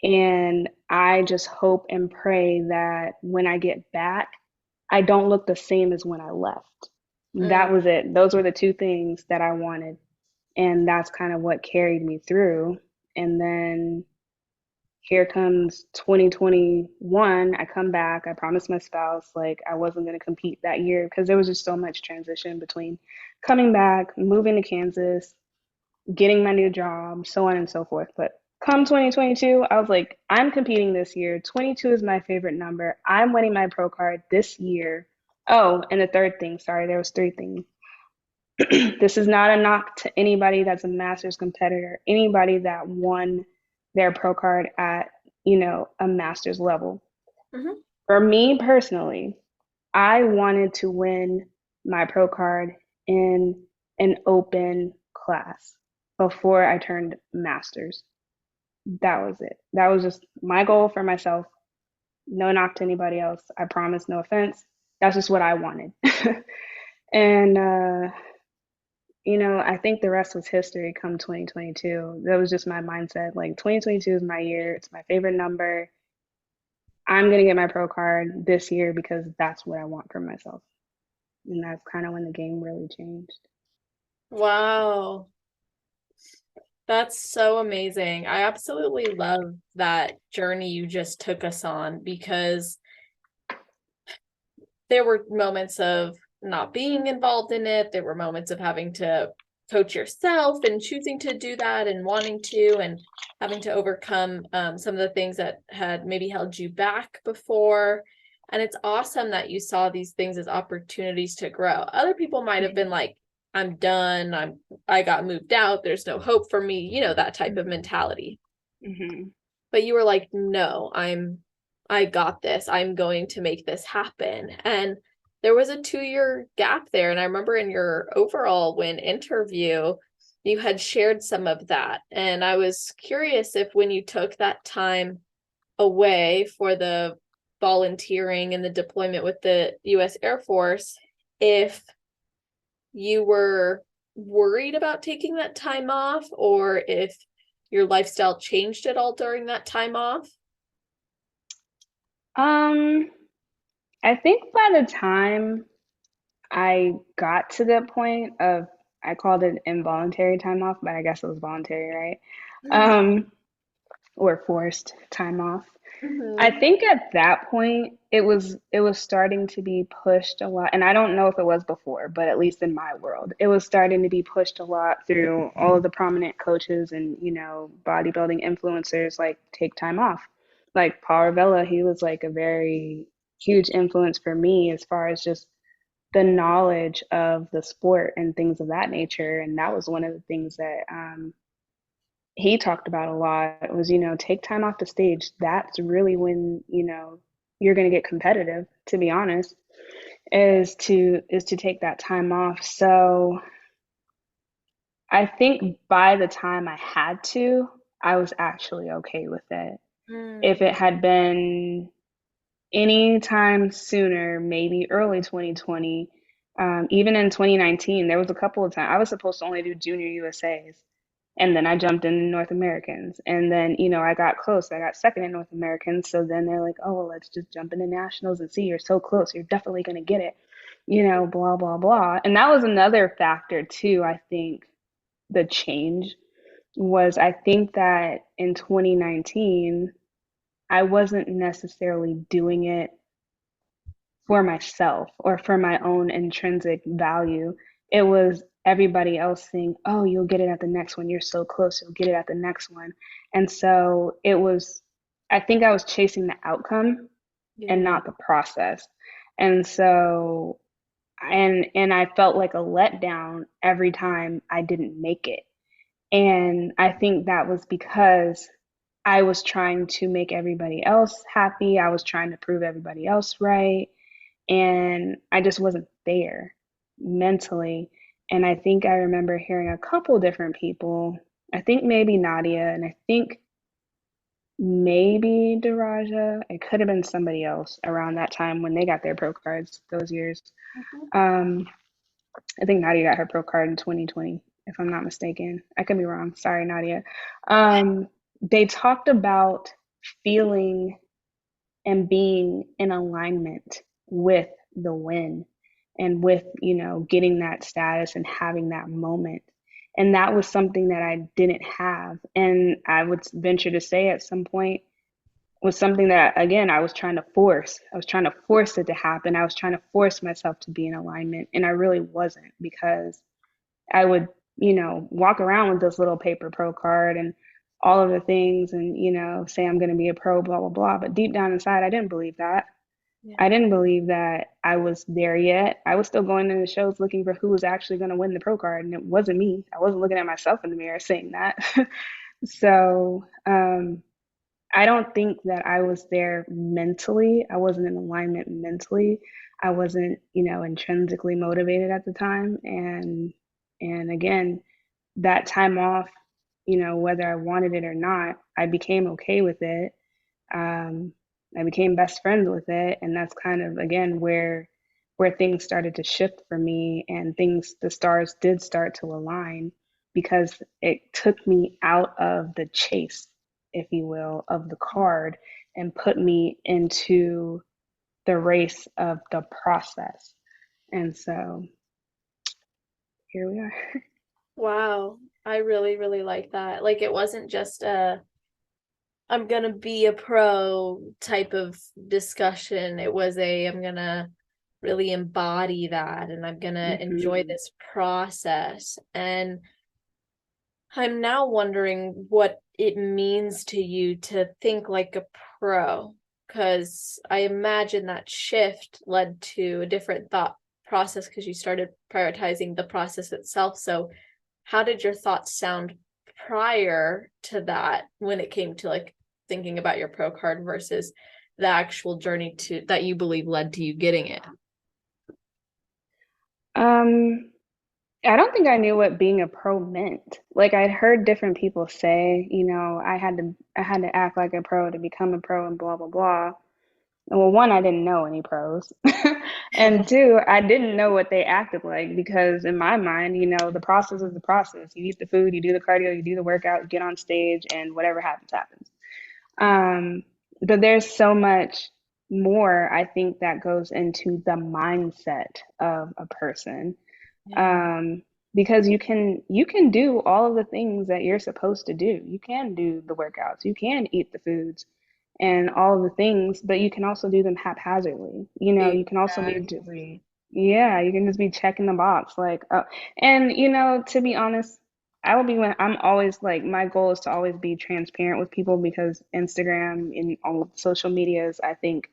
And I just hope and pray that when I get back, I don't look the same as when I left. Mm. That was it. Those were the two things that I wanted. And that's kind of what carried me through. And then here comes 2021. I come back. I promised my spouse like I wasn't going to compete that year because there was just so much transition between coming back, moving to Kansas, getting my new job, so on and so forth. But come 2022, I was like, I'm competing this year. 22 is my favorite number. I'm winning my pro card this year. Oh, and the third thing, sorry, there was three things. This is not a knock to anybody that's a Masters competitor, anybody that won their pro card at, a Masters level. Hmm. For me personally, I wanted to win my pro card in an open class before I turned Masters. That was it. That was just my goal for myself. No knock to anybody else. I promise, no offense. That's just what I wanted. And I think the rest was history come 2022. That was just my mindset. Like 2022 is my year. It's my favorite number. I'm gonna get my pro card this year because that's what I want for myself. And that's kind of when the game really changed. Wow. That's so amazing. I absolutely love that journey you just took us on because there were moments of not being involved in it. There were moments of having to coach yourself and choosing to do that and wanting to and having to overcome some of the things that had maybe held you back before. And it's awesome that you saw these things as opportunities to grow. Other people might have been like, I'm done. I got moved out. There's no hope for me, that type of mentality. Mm-hmm. But you were like, no, I got this. I'm going to make this happen. And there was a 2-year gap there. And I remember in your overall win interview, you had shared some of that. And I was curious if when you took that time away for the volunteering and the deployment with the US Air Force, if you were worried about taking that time off or if your lifestyle changed at all during that time off. Um, I think by the time I got to the point of, I called it involuntary time off, but I guess it was voluntary, right? Um, or forced time off. I Mm-hmm. think at that point it was starting to be pushed a lot, and I don't know if it was before, but at least in my world, it was starting to be pushed a lot through all of the prominent coaches and bodybuilding influencers like take time off. Like Paul Revella, he was like a very huge influence for me as far as just the knowledge of the sport and things of that nature, and that was one of the things that he talked about a lot was, take time off the stage. That's really when, you're going to get competitive, to be honest, is to take that time off. So I think by the time I had to, I was actually okay with it. If Mm. it had been any time sooner, maybe early 2020, even in 2019, there was a couple of times I was supposed to only do junior USAs. And then I jumped in North Americans. And then, I got close. I got second in North Americans. So then they're like, oh, well, let's just jump into nationals and see, you're so close. You're definitely going to get it, blah, blah, blah. And that was another factor, too. I think the change was I think that in 2019, I wasn't necessarily doing it for myself or for my own intrinsic value. It was everybody else saying, oh, you'll get it at the next one. You're so close. You'll get it at the next one. And so it was, I think I was chasing the outcome and Yeah. not the process. And so, and I felt like a letdown every time I didn't make it. And I think that was because I was trying to make everybody else happy. I was trying to prove everybody else right, and I just wasn't there mentally. And I think I remember hearing a couple different people, I think maybe Nadia, and I think maybe Daraja. It could have been somebody else around that time when they got their pro cards those years. Mhm. Um, I think Nadia got her pro card in 2020, if I'm not mistaken. I could be wrong. Sorry, Nadia. They talked about feeling and being in alignment with the win and with, getting that status and having that moment. And that was something that I didn't have. And I would venture to say at some point was something that, again, I was trying to force. I was trying to force it to happen. I was trying to force myself to be in alignment. And I really wasn't because I would, walk around with this little paper pro card and all of the things and, say I'm going to be a pro, blah, blah, blah. But deep down inside, I didn't believe that. Yeah. I didn't believe that I was there yet. I was still going to the shows looking for who was actually going to win the pro card, and it wasn't me. I wasn't looking at myself in the mirror saying that. So, I don't think that I was there mentally. I wasn't in alignment mentally. I wasn't, intrinsically motivated at the time. And again, that time off, whether I wanted it or not, I became okay with it. Um, I became best friends with it, and that's kind of again where things started to shift for me, and the stars did start to align because it took me out of the chase, if you will, of the card and put me into the race of the process. And so here we are. Wow. I really, really like that. Like it wasn't just a I'm gonna be a pro type of discussion. It was a I'm gonna really embody that and I'm gonna enjoy Hmm. this process. And I'm now wondering what it means to you to think like a pro, because I imagine that shift led to a different thought process because you started prioritizing the process itself. So, how did your thoughts sound prior to that when it came to like thinking about your pro card versus the actual journey to that you believe led to you getting it? Um, I don't think I knew what being a pro meant. Like I'd heard different people say, I had to act like a pro to become a pro and blah blah blah. Well, one, I didn't know any pros. And two, I didn't know what they acted like because in my mind, the process is the process. You eat the food, you do the cardio, you do the workout, you get on stage, and whatever happens, happens. Um, but there's so much more, I think, that goes into the mindset of a person. Yeah. Um, because you can do all of the things that you're supposed to do. You can do the workouts, you can eat the foods and all of the things, but you can also do them haphazardly. You can also be just, Exactly. yeah, you can just be checking the box like, oh, and to be honest, I'm always like my goal is to always be transparent with people because Instagram and all social medias, I think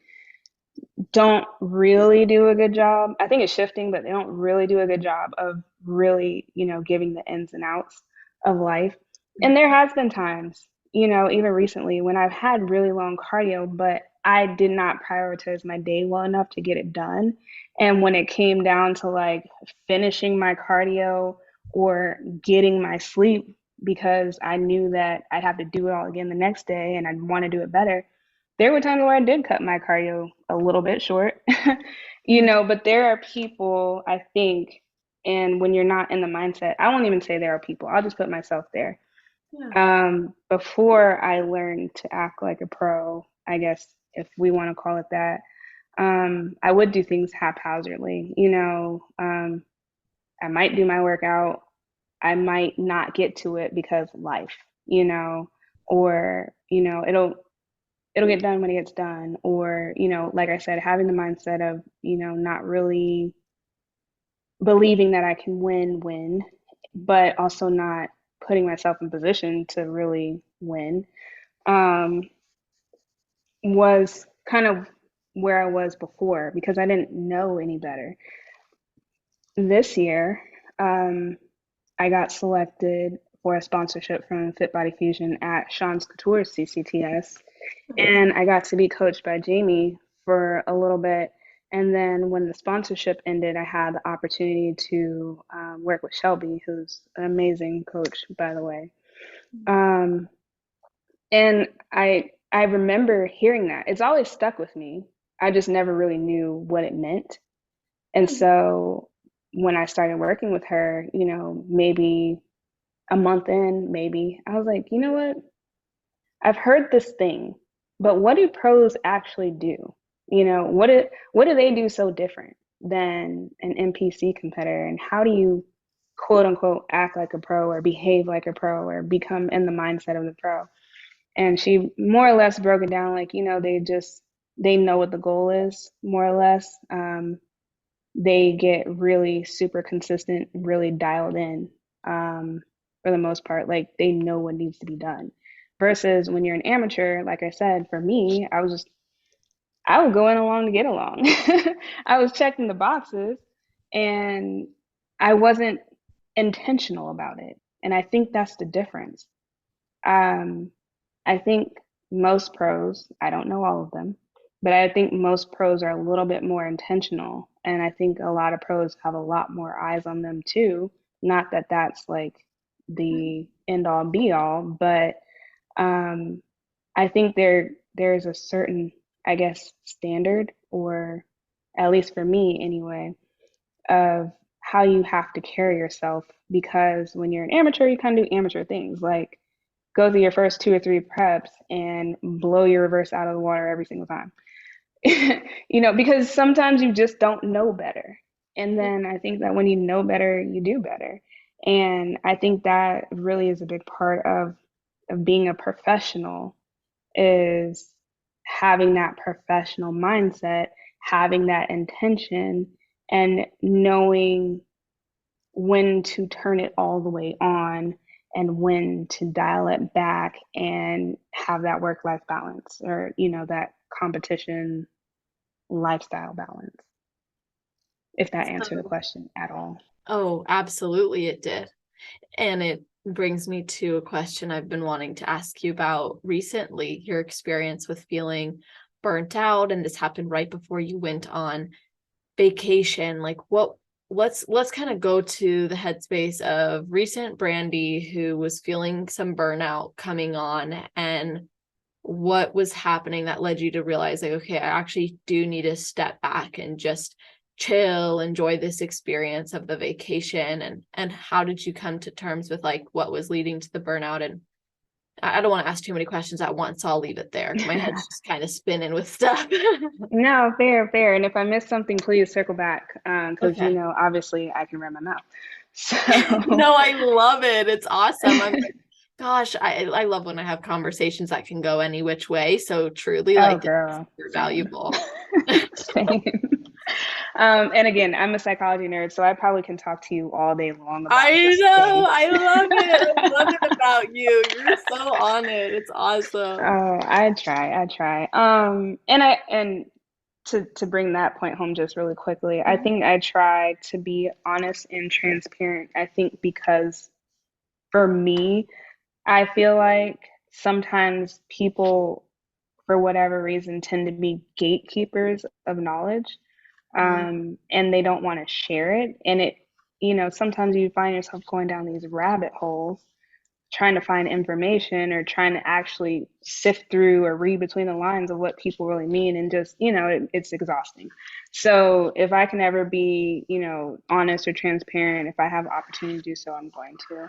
don't really do a good job. I think it's shifting, but they don't really do a good job of really, giving the ins and outs of life. And there has been times, even recently when I've had really long cardio, but I did not prioritize my day well enough to get it done. And when it came down to like finishing my cardio or getting my sleep because I knew that I'd have to do it all again the next day and I'd want to do it better, there were times where I did cut my cardio a little bit short, but there are people, I think, and when you're not in the mindset, I won't even say there are people, I'll just put myself there. Yeah. Before I learned to act like a pro, I guess if we want to call it that, I would do things haphazardly. I might do my workout, I might not get to it because life, or it'll get done when it gets done, or like I said, having the mindset of not really believing that I can win, but also not putting myself in position to really win, um, was kind of where I was before because I didn't know any better. This year, um, I got selected for a sponsorship from Fit Body Fusion at Sean's Couture's CCTS, and I got to be coached by Jamie for a little bit. And then when the sponsorship ended, I had the opportunity to work with Shelby, who's an amazing coach, by the way. Um, and I remember hearing that. It's always stuck with me. I just never really knew what it meant. And so when I started working with her, maybe a month in, maybe, I was like, you know what? I've heard this thing, but what do pros actually do? What do they do so different than an NPC competitor? And how do you quote unquote act like a pro or behave like a pro or become in the mindset of the pro? And she more or less broke it down like, they know what the goal is, more or less. They get really super consistent, really dialed in, for the most part. Like they know what needs to be done. Versus when you're an amateur, like I said, for me, I was going along to get along. I was checking the boxes and I wasn't intentional about it. And I think that's the difference. Um, I think most pros, I don't know all of them, but I think most pros are a little bit more intentional. And I think a lot of pros have a lot more eyes on them too. Not that that's like the end all be all, but um, I think there's a certain, I guess, standard, or at least for me anyway, of how you have to carry yourself, because when you're an amateur, you kind of do amateur things like go through your first 2 or 3 preps and blow your reverse out of the water every single time. Because sometimes you just don't know better. And then I think that when you know better, you do better. And I think that really is a big part of being a professional, is having that professional mindset, having that intention, and knowing when to turn it all the way on and when to dial it back and have that work life balance, or, that competition lifestyle balance, if that answered the So, question at all. oh, absolutely it did. And it brings me to a question I've been wanting to ask you about recently, your experience with feeling burnt out, and this happened right before you went on vacation. Like let's kind of go to the headspace of recent Brandi who was feeling some burnout coming on, and what was happening that led you to realize like, okay, I actually do need to step back and just chill, enjoy this experience of the vacation. And how did you come to terms with like what was leading to the burnout? And I don't want to ask too many questions at once, so I'll leave it there. My head's just kind of spinning with stuff. No, fair, fair. And if I missed something, please circle back, because Okay. obviously I can run my mouth. So, No, I love it. It's awesome. I'm like, gosh, I love when I have conversations that can go any which way. So truly, oh, like, this is girl, super same, valuable. same. And again, I'm a psychology nerd, so I probably can talk to you all day long about I just know. things. I love it. I love it about you. You're so on it. It's awesome. Oh, I try. And to bring that point home just really quickly, I think I try to be honest and transparent. I think because for me, I feel like sometimes people, for whatever reason, tend to be gatekeepers of knowledge, Mhm. and they don't want to share it. And sometimes you find yourself going down these rabbit holes trying to find information, or trying to actually sift through or read between the lines of what people really mean, and just it's exhausting. So if I can ever be honest or transparent, if I have opportunity to do so, I'm going to.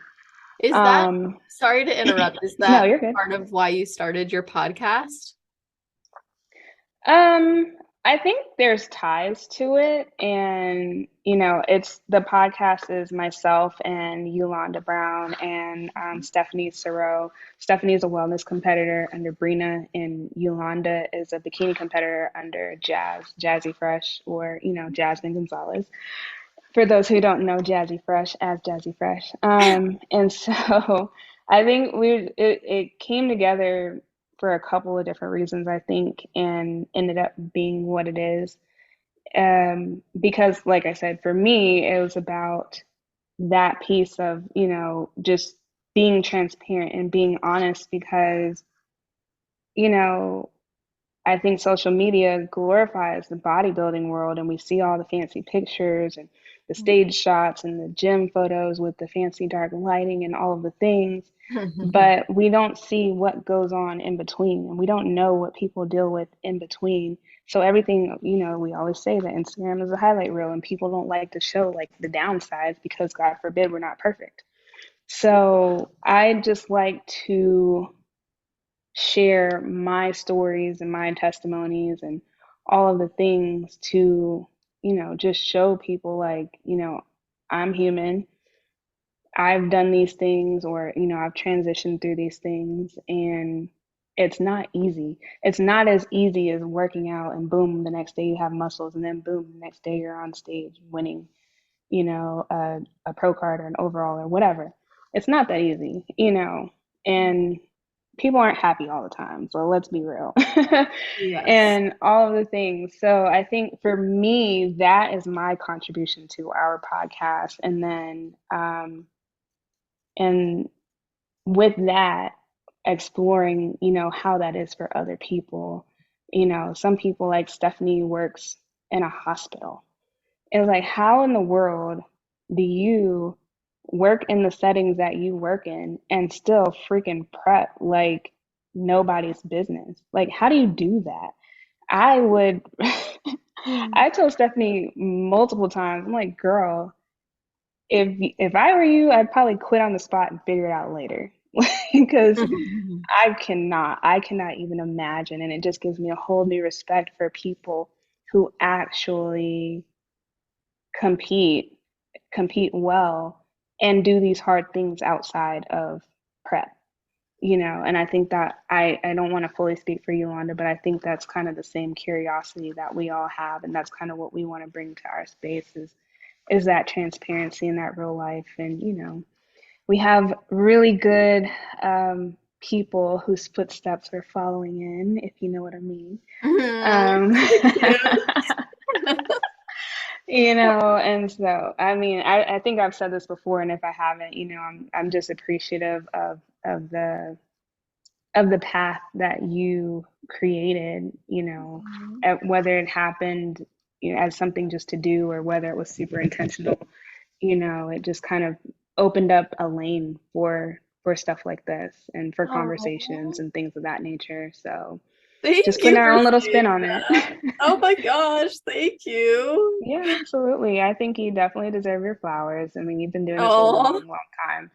Is that, sorry to interrupt, is No, that you're good. part of why you started your podcast? um I think there's ties to it, and it's the podcast is myself and Yolanda Brown and Stephanie Serow. Stephanie is a wellness competitor under Brina, and Yolanda is a bikini competitor under Jazzy Fresh, or Jasmine Gonzalez. For those who don't know Jazzy Fresh as Jazzy Fresh. And so I think it came together for a couple of different reasons, I think, and ended up being what it is. Because, like I said, for me, it was about that piece of, just being transparent and being honest, because, you know, I think social media glorifies the bodybuilding world, and we see all the fancy pictures and the stage shots and the gym photos with the fancy dark lighting and all of the things, but we don't see what goes on in between, and we don't know what people deal with in between. So everything, we always say that Instagram is a highlight reel, and people don't like to show like the downsides, because God forbid we're not perfect. So I just like to share my stories and my testimonies and all of the things to, just show people like, I'm human. I've done these things, or, I've transitioned through these things, and it's not easy. It's not as easy as working out and boom, the next day you have muscles, and then boom, the next day you're on stage winning, a pro card or an overall or whatever. It's not that easy, and people aren't happy all the time. So let's be real. Yes. And all of the things. So I think for me, that is my contribution to our podcast. And then, and with that, exploring, how that is for other people. Some people like Stephanie works in a hospital. It's like, how in the world do you work in the settings that you work in and still freaking prep like nobody's business? Like, how do you do that? I would, Mm. I told Stephanie multiple times, I'm like, girl, if I were you, I'd probably quit on the spot and figure it out later. Because I cannot even imagine. And it just gives me a whole new respect for people who actually compete, compete well, and do these hard things outside of prep. And I think that I don't want to fully speak for Yolanda, but I think that's kind of the same curiosity that we all have, and that's kind of what we want to bring to our spaces is that transparency in that real life. And we have really good people whose footsteps we're following in, if you know what I mean. Mhm. Um, Cute. and so I mean, I think I've said this before, and if I haven't, I'm just appreciative of the path that you created, whether it happened, as something just to do or whether it was super intentional. It just kind of opened up a lane for stuff like this and for conversations Oh, and things of that nature. So just thank putting you our for own little spin saying on it. that. Oh my gosh, thank you. Yeah, absolutely. I think you definitely deserve your flowers. I mean, you've been doing this a Oh, long, long time.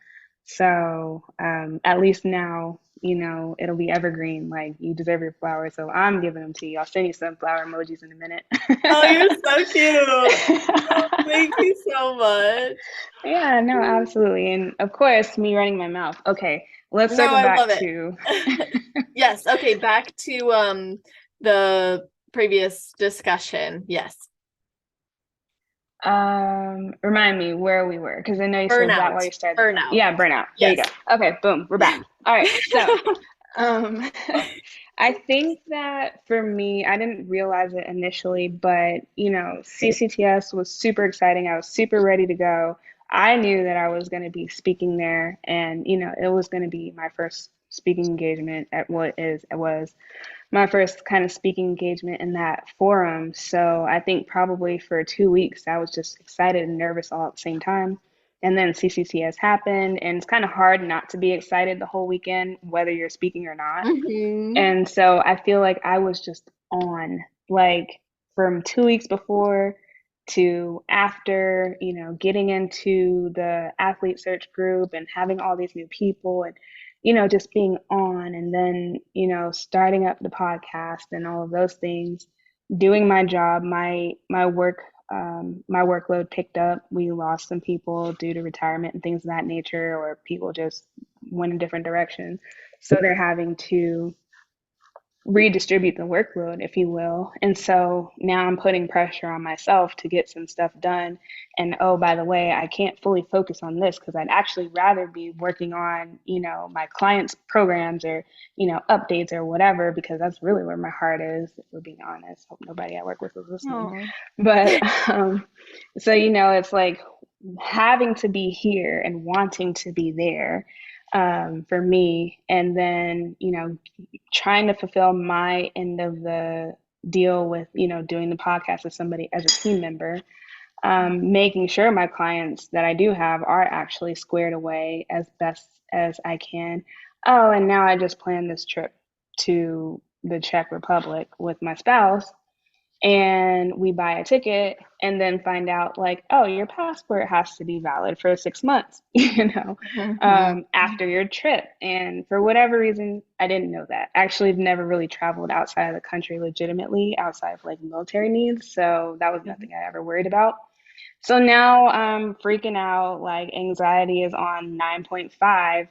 So, at least now, it'll be evergreen. Like, you deserve your flowers. So I'm giving them to you. I'll send you some flower emojis in a minute. oh, you're so cute. Thank you so much. Yeah, no, absolutely. And of course, me running my mouth. Okay, let's No, circle I back love it. to Yes, okay, back to the previous discussion. Yes. remind me where we were because I know you said that while Burnout. you started. Burnout. Yeah, burnout. There you Yes. go. Okay, boom, we're back. All right, so um, I think that for me, I didn't realize it initially, but CCTS was super exciting. I was super ready to go. I knew that I was going to be speaking there, and it was going to be my first speaking engagement at it was my first kind of speaking engagement in that forum. So I think probably for 2 weeks, I was just excited and nervous all at the same time. And then CCTS happened, and it's kind of hard not to be excited the whole weekend, whether you're speaking or not. Hmm. And so I feel like I was just on, like, from 2 weeks before to after, getting into the athlete search group and having all these new people and, just being on, and then, starting up the podcast and all of those things, doing my job, my workload picked up. We lost some people due to retirement and things of that nature, or people just went a different direction. So they're having to redistribute the workload, if you will. And so now I'm putting pressure on myself to get some stuff done. And oh, by the way, I can't fully focus on this because I'd actually rather be working on, my clients' programs or, updates or whatever, because that's really where my heart is, if we're being honest. Hope nobody I work with is listening. Oh. But so, it's like having to be here and wanting to be there for me. And then, trying to fulfill my end of the deal with, doing the podcast with somebody as a team member, making sure my clients that I do have are actually squared away as best as I can. Oh, and now I just planned this trip to the Czech Republic with my spouse, and we buy a ticket and then find out, like, oh, your passport has to be valid for 6 months, Mhm. after your trip. And for whatever reason, I didn't know that. Actually, I've never really traveled outside of the country legitimately, outside of like military needs, so that was nothing I ever worried about. So now I'm freaking out, like anxiety is on 9.5,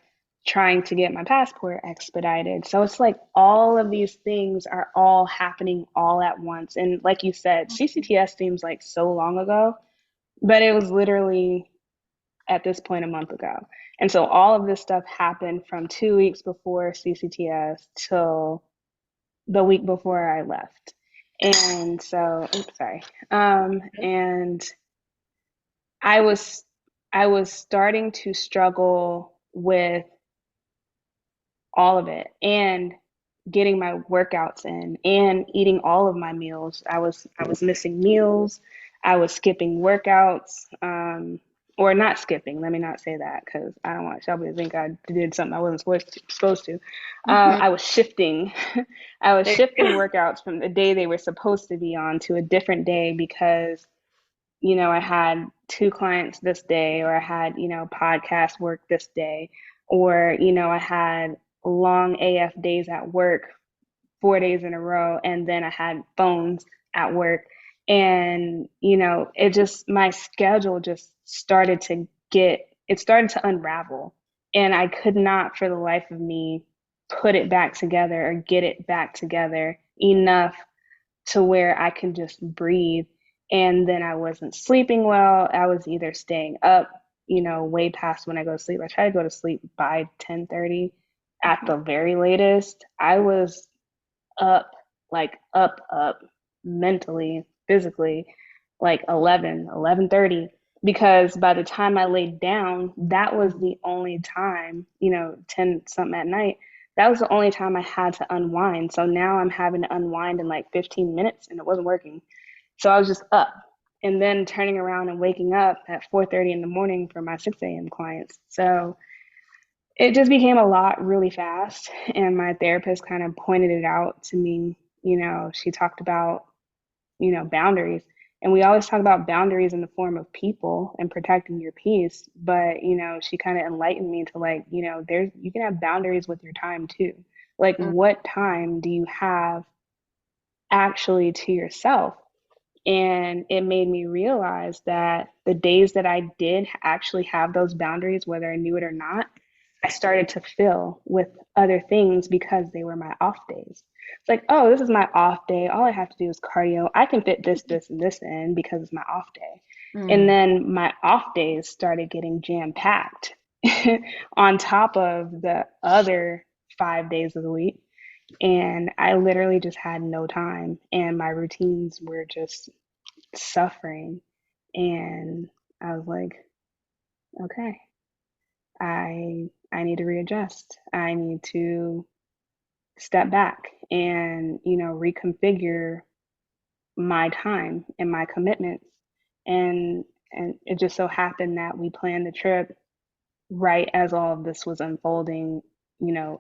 trying to get my passport expedited. So it's like all of these things are all happening all at once. And like you said, CCTS seems like so long ago, but it was literally at this point a month ago. And so all of this stuff happened from 2 weeks before CCTS till the week before I left. And so, oops, sorry. And I was I was starting to struggle with all of it and getting my workouts in and eating all of my meals. I was missing meals. I was skipping workouts, or not skipping. Let me not say that because I don't want Shelby to think I did something I wasn't supposed to. Mhm. I was shifting. I was There- shifting workouts from the day they were supposed to be on to a different day because I had two clients this day, or I had, podcast work this day, or, I had long AF days at work, 4 days in a row, and then I had phones at work. And, my schedule just started to unravel. And I could not for the life of me put it back together or get it back together enough to where I can just breathe. And then I wasn't sleeping well. I was either staying up, way past when I go to sleep. I try to go to sleep by 10:30 at the very latest. I was up, like up mentally, physically, like 11:30, because by the time I laid down, that was the only time, 10 something at night, that was the only time I had to unwind. So now I'm having to unwind in like 15 minutes and it wasn't working. So I was just up and then turning around and waking up at 4:30 in the morning for my 6 a.m. clients. So it just became a lot really fast. And my therapist kind of pointed it out to me. She talked about, boundaries. And we always talk about boundaries in the form of people and protecting your peace. But, she kind of enlightened me to, like, you can have boundaries with your time too. Like, Mm. what time do you have actually to yourself? And it made me realize that the days that I did actually have those boundaries, whether I knew it or not, I started to fill with other things because they were my off days. It's like, oh, this is my off day. All I have to do is cardio. I can fit this, this, and this in because it's my off day. And Mm. then my off days started getting jam packed on top of the other 5 days of the week. And I literally just had no time, and my routines were just suffering. And I was like, okay, I need to readjust. I need to step back and, reconfigure my time and my commitments. And it just so happened that we planned the trip right as all of this was unfolding,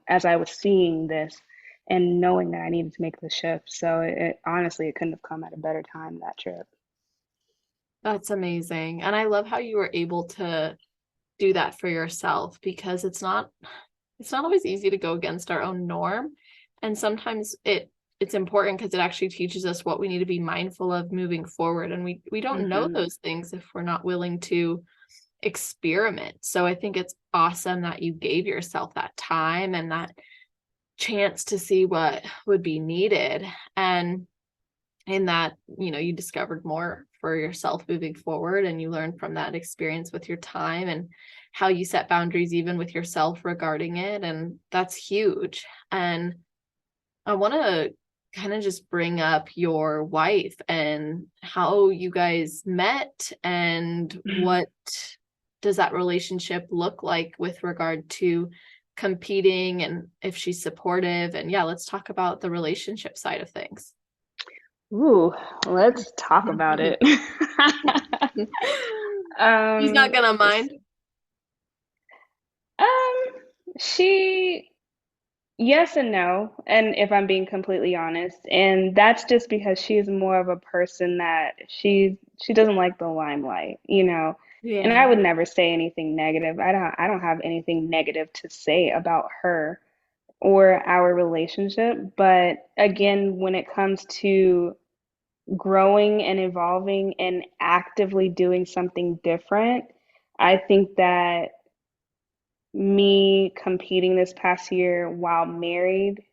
as I was seeing this and knowing that I needed to make the shift. So honestly, it couldn't have come at a better time, that trip. That's amazing. And I love how you were able to do that for yourself because it's not always easy to go against our own norm. And sometimes it's important because it actually teaches us what we need to be mindful of moving forward. And we don't know Hmm. those things if we're not willing to experiment. So I think it's awesome that you gave yourself that time and that chance to see what would be needed. And in that, you discovered more for yourself moving forward and you learned from that experience with your time and how you set boundaries even with yourself regarding it. And that's huge. And I want to kind of just bring up your wife and how you guys met and what does that relationship look like with regard to competing and if she's supportive. And yeah, let's talk about the relationship side of things. Ooh, let's talk about it. She's not um, gonna s- mind. um, she, yes and no, and if I'm being completely honest, and that's just because she's more of a person that she doesn't like the limelight. And I Yeah. would never say anything negative. I don't have anything negative to say about her or our relationship, but again, when it comes to growing and evolving and actively doing something different, I think that me competing this past year while married,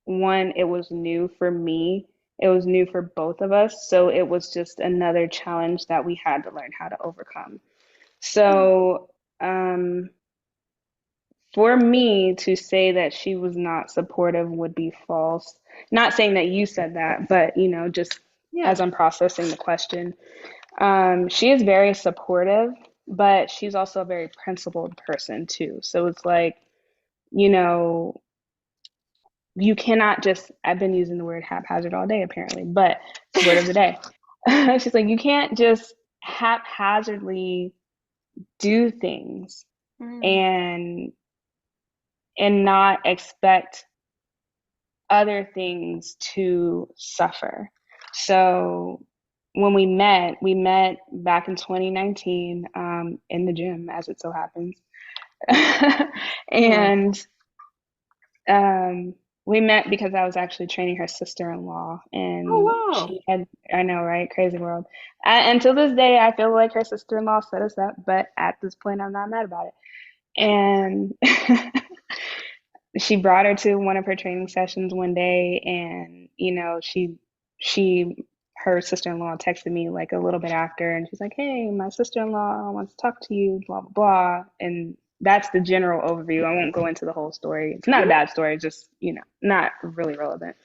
one, it was new for me. It was new for both of us. So it was just another challenge that we had to learn how to overcome. So, um, for me to say that she was not supportive would be false. Not saying that you said that, but just Yeah. as I'm processing the question, she is very supportive, but she's also a very principled person too. So it's like, you know, you cannot just, I've been using the word haphazard all day apparently, but it's the word of the day. She's like, you can't just haphazardly do things Mm. and not expect other things to suffer. So when we met back in 2019 in the gym, as it so happens. Oh. And um, we met because I was actually training her sister-in-law, Oh, and wow. she had, I know, right? Crazy world. Until this day, I feel like her sister-in-law set us up, but at this point, I'm not mad about it. And she brought her to one of her training sessions one day, and she her sister-in-law texted me like a little bit after, and she's like, hey, my sister-in-law wants to talk to you, blah blah blah. And that's the general overview. I won't go into the whole story. It's not a Mhm. bad story, it's just not really relevant.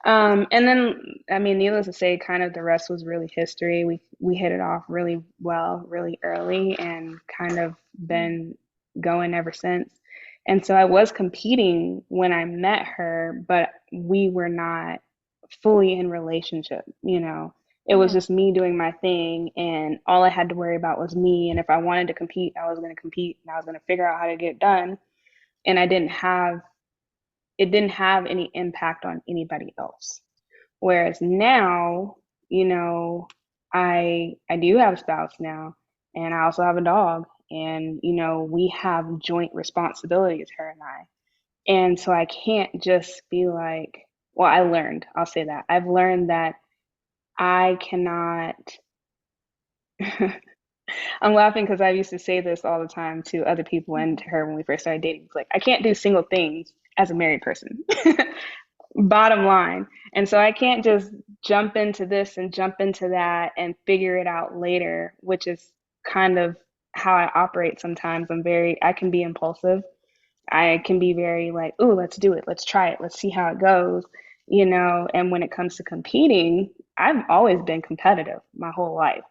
And then, I mean, needless to say, kind of the rest was really history. We hit it off really well, really early, and kind of been going ever since. And so I was competing when I met her, but we were not fully in relationship, you know. It was Yeah. just me doing my thing, and all I had to worry about was me. And if I wanted to compete, I was going to compete, and I was going to figure out how to get it done. And it didn't have any impact on anybody else. Whereas now, you know, I do have a spouse now, and I also have a dog, and we have joint responsibilities, her and I. And so I can't just be like, well, I'll say that. I've learned that I cannot I'm laughing because I used to say this all the time to other people and to her when we first started dating. It's like I can't do single things as a married person. Bottom line. And so I can't just jump into this and jump into that and figure it out later, which is kind of how I operate sometimes. I can be impulsive. I can be very like, ooh, let's do it. Let's try it. Let's see how it goes. And when it comes to competing, I've always been competitive my whole life.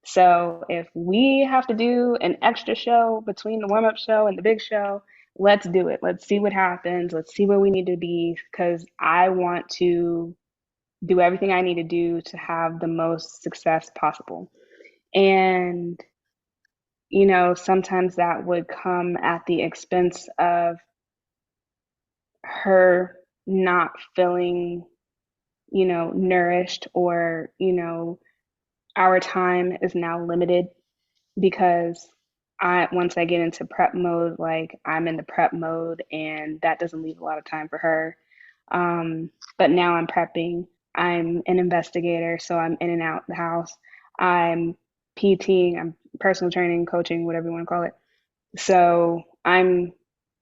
So if we have to do an extra show between the warm up show and the big show, let's do it. Let's see what happens. Let's see where we need to be because I want to do everything I need to do to have the most success possible. And, sometimes that would come at the expense of her not feeling, nourished or, our time is now limited because once I get into prep mode, like I'm in the prep mode, and that doesn't leave a lot of time for her. But now I'm prepping. I'm an investigator, so I'm in and out the house. I'm PTing, I'm personal training, coaching, whatever you want to call it. So I'm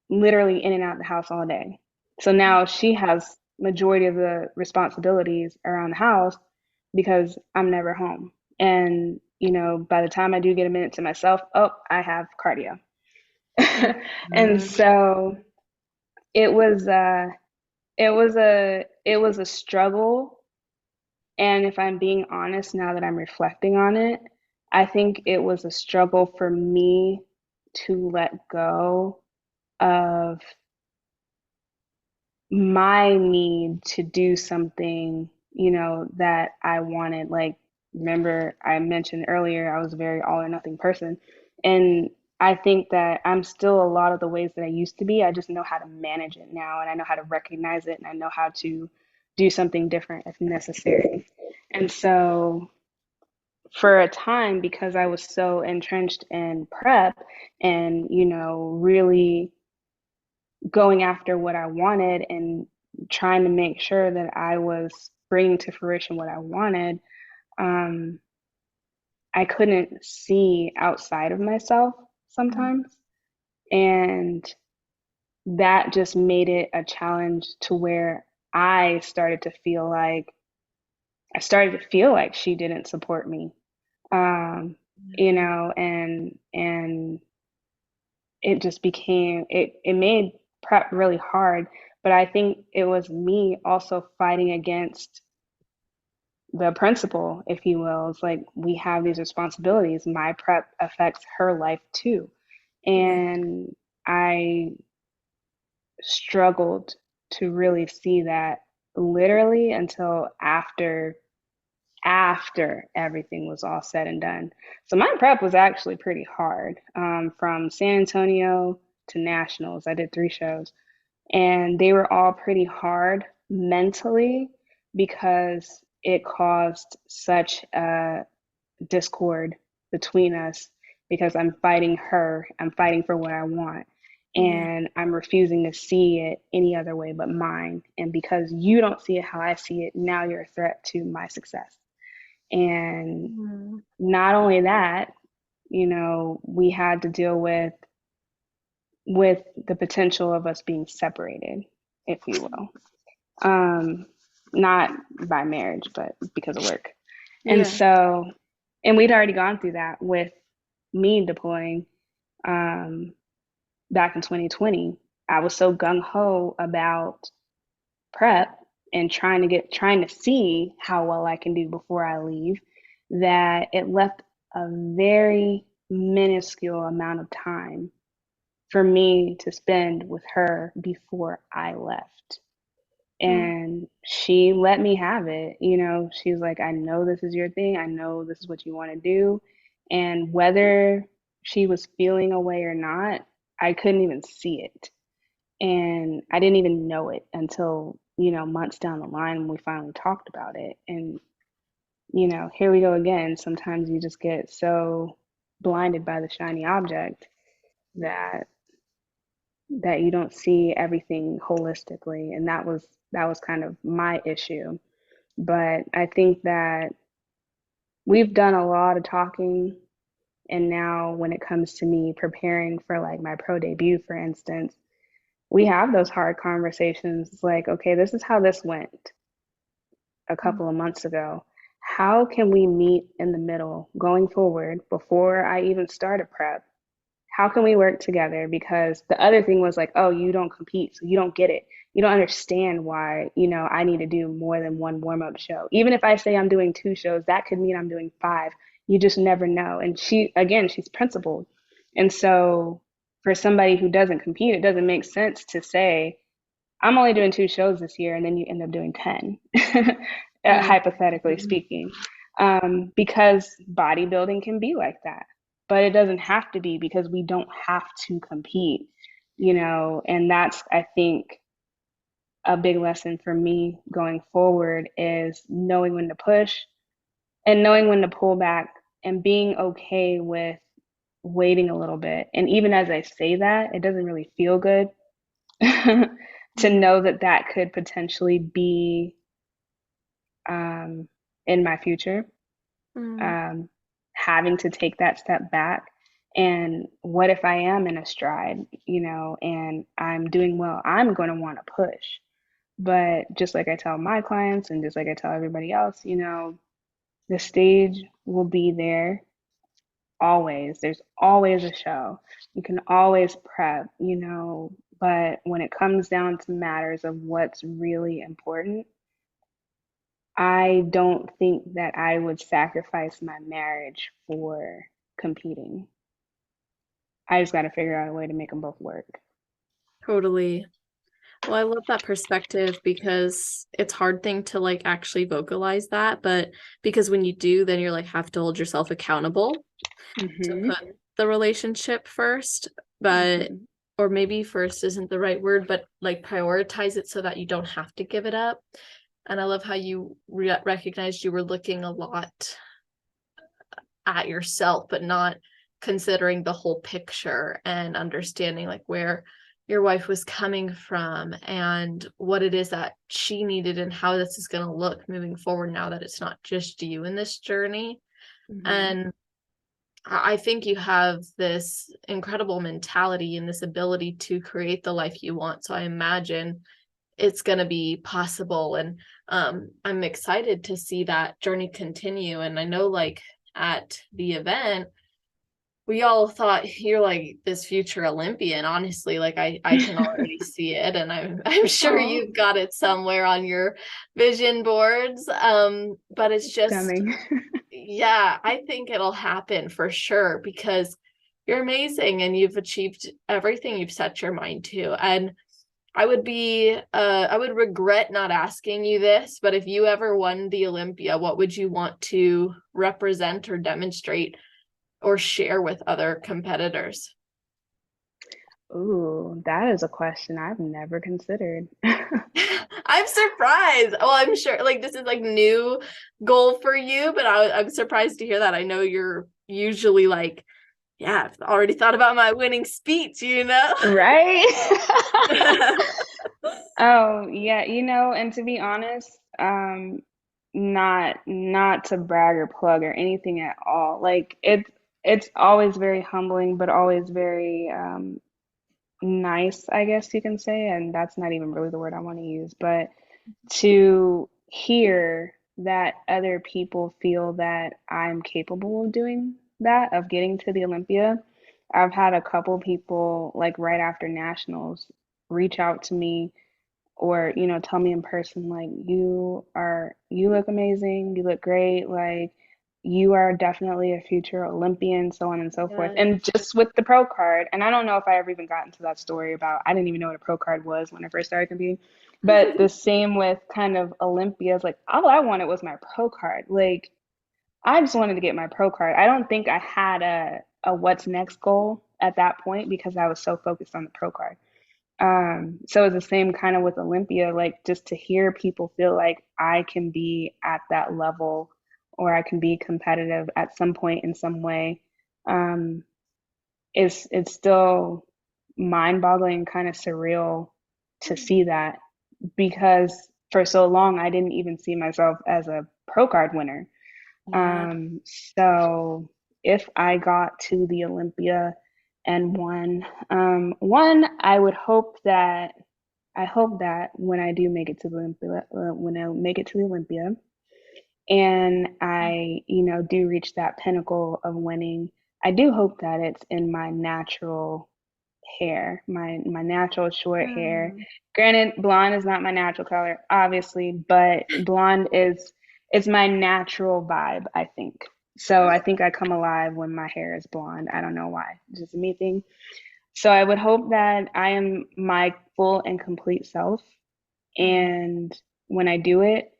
literally in and out the house all day. So now she has majority of the responsibilities around the house because I'm never home. And by the time I do get a minute to myself, oh, I have cardio. And Mhm. so it was it was a struggle. And if I'm being honest, now that I'm reflecting on it, I think it was a struggle for me to let go of my need to do something, that I wanted. Like, remember, I mentioned earlier, I was a very all or nothing person. And I think that I'm still a lot of the ways that I used to be. I just know how to manage it now, and I know how to recognize it, and I know how to do something different if necessary. And so, for a time, because I was so entrenched in prep and, really going after what I wanted and trying to make sure that I was bringing to fruition what I wanted, um, I couldn't see outside of myself sometimes. And that just made it a challenge to where I started to feel like I started to feel like she didn't support me. you know, and it just became it made prep really hard. But I think it was me also fighting against the principle, if you will. It's like we have these responsibilities. My prep affects her life too. Yeah. And I struggled to really see that literally until after everything was all said and done. So my prep was actually pretty hard. From San Antonio to Nationals, I did 3 shows, and they were all pretty hard mentally because it caused such a discord between us because I'm fighting her, I'm fighting for what I want, Yeah. and I'm refusing to see it any other way but mine. And because you don't see it how I see it, now you're a threat to my success. And Mm. not only that, you know, we had to deal with the potential of us being separated, if you will. Um, Not by marriage, but because of work. And Yeah. so, and we'd already gone through that with me deploying um, back in 2020. I was so gung ho about prep and trying to see how well I can do before I leave that it left a very minuscule amount of time for me to spend with her before I left. Mm. And she let me have it. You know, she's like, I know this is your thing. I know this is what you want to do. And whether she was feeling a way or not, I couldn't even see it. And I didn't even know it until, you know, months down the line when we finally talked about it. And, you know, here we go again. Sometimes you just get so blinded by the shiny object that you don't see everything holistically. And that was kind of my issue. But I think that we've done a lot of talking, and now when it comes to me preparing for like my pro debut, for instance, we have those hard conversations. It's like, okay, this is how this went a Mm. couple of months ago. How can we meet in the middle going forward before I even start a prep? How can we work together? Because the other thing was like, oh, you don't compete, so you don't get it. You don't understand why, you know, I need to do more than one warm up show. Even if I say I'm doing 2 shows, that could mean I'm doing 5. You just never know. And she, again, she's principled. And so for somebody who doesn't compete, it doesn't make sense to say, I'm only doing 2 shows this year, and then you end up doing 10, Right. hypothetically speaking, because bodybuilding can be like that. But it doesn't have to be because we don't have to compete, you know, and that's, I think, a big lesson for me going forward is knowing when to push and knowing when to pull back and being okay with waiting a little bit. And even as I say that, it doesn't really feel good to Mm. know that that could potentially be um, in my future, Mm. um, having to take that step back. And what if I am in a stride, you know, and I'm doing well? I'm going to want to push. But just like I tell my clients and just like I tell everybody else, you know, the stage will be there always. There's always a show. You can always prep, you know, but when it comes down to matters of what's really important, I don't think that I would sacrifice my marriage for competing. I just got to figure out a way to make them both work. Totally. Well, I love that perspective because it's hard thing to like actually vocalize that, but because when you do, then you're like have to hold yourself accountable to Hmm. put the relationship first, but Hmm. or maybe first isn't the right word, but like prioritize it so that you don't have to give it up. And I love how you recognized you were looking a lot at yourself, but not considering the whole picture and understanding like where your wife was coming from and what it is that she needed and how this is going to look moving forward now that it's not just you in this journey. Hmm. And I think you have this incredible mentality and this ability to create the life you want. So I imagine it's going to be possible. And I'm excited to see that journey continue. And I know like at the event, we all thought you're like this future Olympian. Honestly, like I can already see it, and I'm sure Oh, you've got it somewhere on your vision boards. But it's it's just, coming. yeah, I think it'll happen for sure because you're amazing and you've achieved everything you've set your mind to. And I would regret not asking you this, but if you ever won the Olympia, what would you want to represent or demonstrate or share with other competitors? Ooh, that is a question I've never considered. I'm surprised. Well, I'm sure like this is like new goal for you, but I'm surprised to hear that. I know you're usually like, yeah, I've already thought about my winning speech, you know? Right? Oh, yeah, and to be honest, not to brag or plug or anything at all. Like it's always very humbling, but always very nice, I guess you can say, and that's not even really the word I want to use, but to hear that other people feel that I'm capable of doing that, of getting to the Olympia. I've had a couple people like right after nationals reach out to me or tell me in person like you look amazing, you look great, like you are definitely a future Olympian, so on and so forth. Yes. And just with the pro card, and I don't know if I ever even got into that story about, I didn't even know what a pro card was when I first started competing, but the same with kind of Olympias, like all I wanted was my pro card. Like I just wanted to get my pro card. I don't think I had a what's next goal at that point because I was so focused on the pro card. So it's the same kind of with Olympia, like just to hear people feel like I can be at that level or I can be competitive at some point in some way, um, is it's still mind-boggling, kind of surreal to see that because for so long I didn't even see myself as a pro card winner. Yeah. So if I got to the Olympia and won, one, I hope that when I do make it to the Olympia, when I make it to the Olympia, and I, do reach that pinnacle of winning, I do hope that it's in my natural hair, my natural short hair. Mm. Granted, blonde is not my natural color, obviously, but blonde is it's my natural vibe, I think. So I think I come alive when my hair is blonde. I don't know why. It's just a me thing. So I would hope that I am my full and complete self Mm. and when I do it,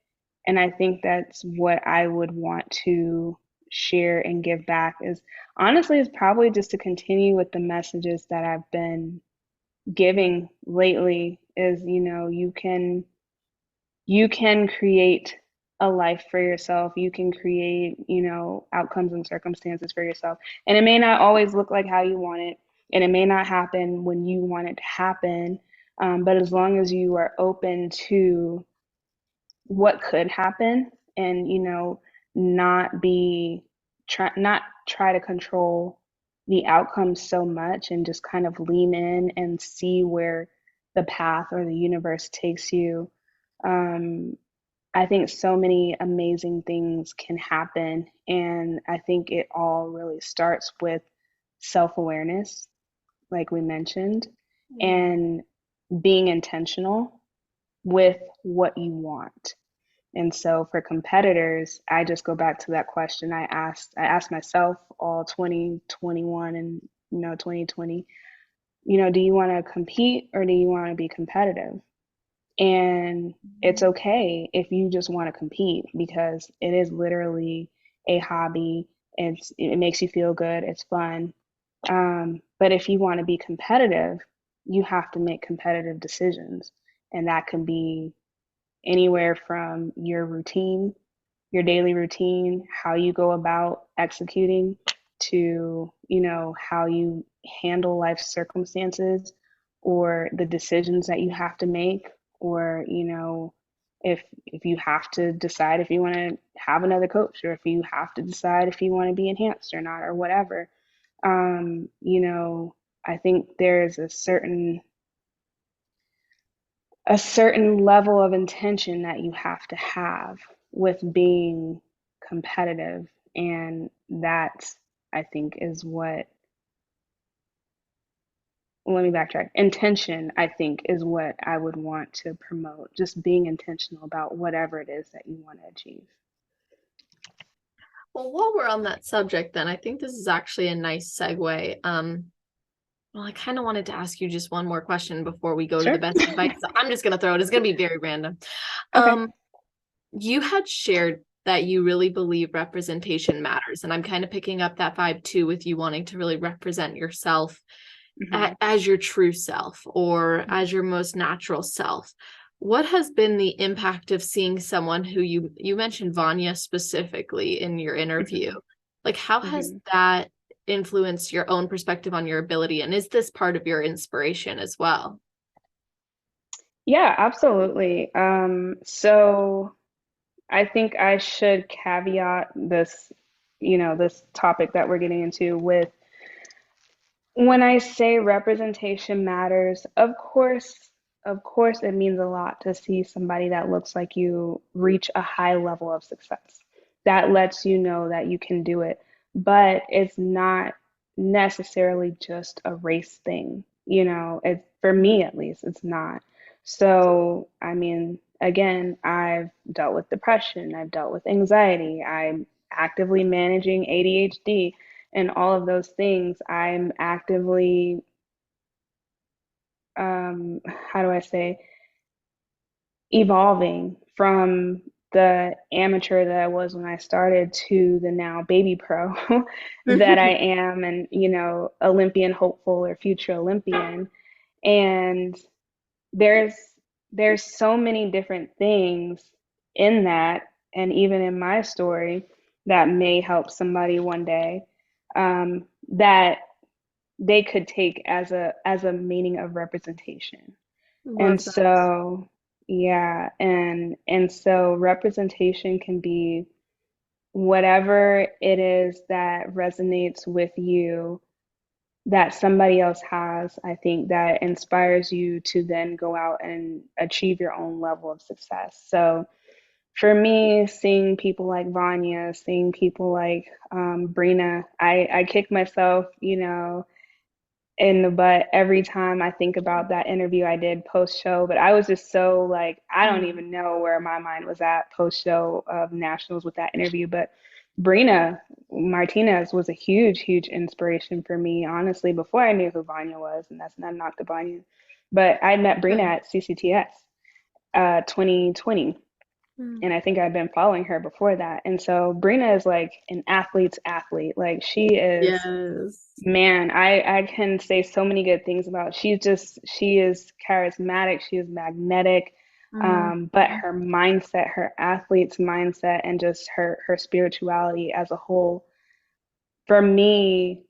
and I think that's what I would want to share and give back is honestly is probably just to continue with the messages that I've been giving lately is you can create a life for yourself. You can create, outcomes and circumstances for yourself. And it may not always look like how you want it, and it may not happen when you want it to happen. But as long as you are open to what could happen and, not be not try to control the outcome so much and just kind of lean in and see where the path or the universe takes you. Um, I think so many amazing things can happen. And I think it all really starts with self awareness, like we mentioned, Yeah. and being intentional with what you want. And so for competitors, I just go back to that question I asked myself all 2021 and 2020, do you want to compete or do you want to be competitive? And it's okay if you just want to compete because it is literally a hobby. It makes you feel good. It's fun. But if you want to be competitive, you have to make competitive decisions, and that can be anywhere from your routine, your daily routine, how you go about executing, to how you handle life circumstances or the decisions that you have to make, or if you have to decide if you want to have another coach, or if you have to decide if you want to be enhanced or not, or whatever. I think there's a certain level of intention that you have to have with being competitive. And that I think is what, let me backtrack. Intention, I think, is what I would want to promote. Just being intentional about whatever it is that you want to achieve. Well, while we're on that subject, then I think this is actually a nice segue. Well, I kind of wanted to ask you just one more question before we go to the Sure. best advice. I'm just gonna throw it. It's gonna be very random. Okay. Um, you had shared that you really believe representation matters, and I'm kind of picking up that vibe too with you wanting to really represent yourself Hmm. as your true self or as your most natural self. What has been the impact of seeing someone who you mentioned Vanya specifically in your interview? Hmm. Like how has Hmm. that influenced your own perspective on your ability? And is this part of your inspiration as well? Yeah, absolutely. So I think I should caveat this, this topic that we're getting into with, when I say representation matters, of course, it means a lot to see somebody that looks like you reach a high level of success. That lets you know that you can do it. But it's not necessarily just a race thing. For me at least, it's not. So, I mean, again, I've dealt with depression, I've dealt with anxiety, I'm actively managing ADHD and all of those things. I'm actively, how do I say, evolving from the amateur that I was when I started to the now baby pro that I am, and, Olympian hopeful or future Olympian. And there's there's so many different things in that, and even in my story, that may help somebody one day, that they could take as a meaning of representation. And Love that. so, yeah, and so representation can be whatever it is that resonates with you that somebody else has. I think that inspires you to then go out and achieve your own level of success. So for me, seeing people like Vanya, seeing people like Brina, I kick myself, in the butt every time I think about that interview I did post show. But I was just so like, I don't Mm. even know where my mind was at post show of Nationals with that interview. But Brina Martinez was a huge, huge inspiration for me, honestly, before I knew who Vanya was. And that's not a knock to Vanya. But I met Brina Right. at CCTS 2020. Mm. And I think I've been following her before that. And so Brina is like an athlete's athlete. Like she is, Yes. man, I can say so many good things about. She is charismatic, she is magnetic, Mm. but her mindset, her athlete's mindset, and just her spirituality as a whole, for me,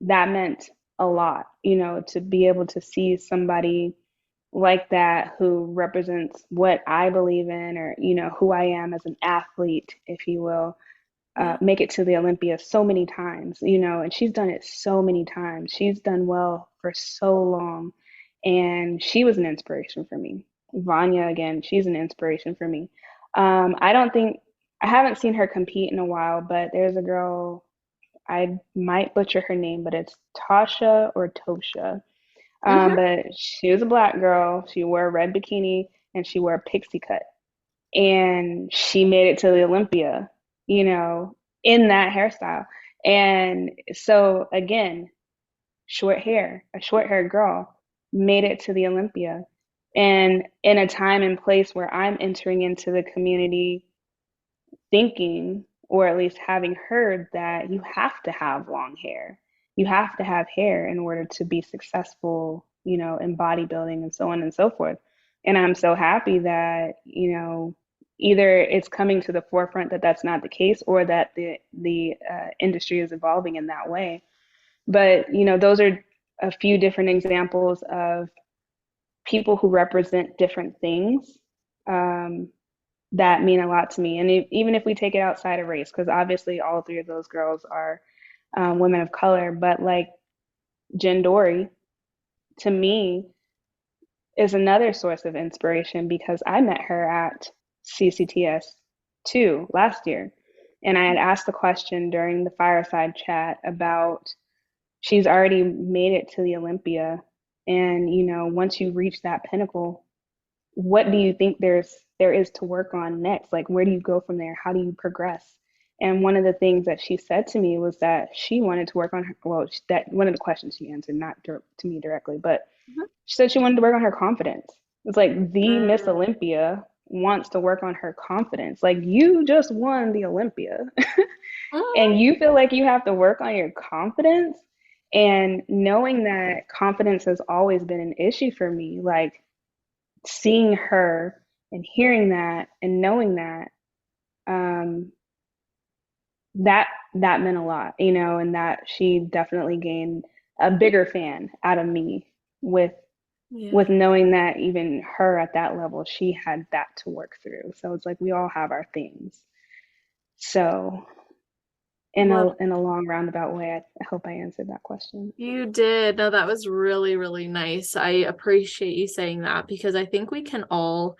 that meant a lot, to be able to see somebody like that who represents what I believe in, or, who I am as an athlete, if you will, Yeah. make it to the Olympia so many times, and she's done it so many times. She's done well for so long, and she was an inspiration for me. Vanya, again, she's an inspiration for me. I don't think, I haven't seen her compete in a while, but there's a girl, I might butcher her name, but it's Tasha or Tosha. Hmm. But she was a black girl. She wore a red bikini and she wore a pixie cut. And she made it to the Olympia, you know, in that hairstyle. And so, again, short hair, a short haired girl made it to the Olympia. And in a time and place where I'm entering into the community thinking, or at least having heard, that you have to have long hair. You have to have hair in order to be successful, in bodybuilding and so on and so forth. And I'm so happy that, either it's coming to the forefront that that's not the case, or that the industry is evolving in that way. But, those are a few different examples of people who represent different things, um, that mean a lot to me. And even if we take it outside of race, because obviously all three of those girls are women of color, but like Jen Dory, to me, is another source of inspiration because I met her at CCTS 2 last year. And I had asked the question during the fireside chat about she's already made it to the Olympia. And, once you reach that pinnacle, what do you think there is to work on next? Like, where do you go from there? How do you progress? And one of the things that she said to me was that she wanted to work on her, well, that one of the questions she answered, not to me directly, but Mhm. she said she wanted to work on her confidence. It's like the Miss Mm. Olympia wants to work on her confidence. Like, you just won the Olympia and Mm. you feel like you have to work on your confidence. And knowing that confidence has always been an issue for me, like seeing her and hearing that and knowing that, um, that meant a lot, and that she definitely gained a bigger fan out of me with Yeah. with knowing that even her at that level, she had that to work through. So it's like we all have our things. So Love in a long roundabout way, I hope I answered that question. you did. No, that was really, really nice. I appreciate you saying that because I think we can all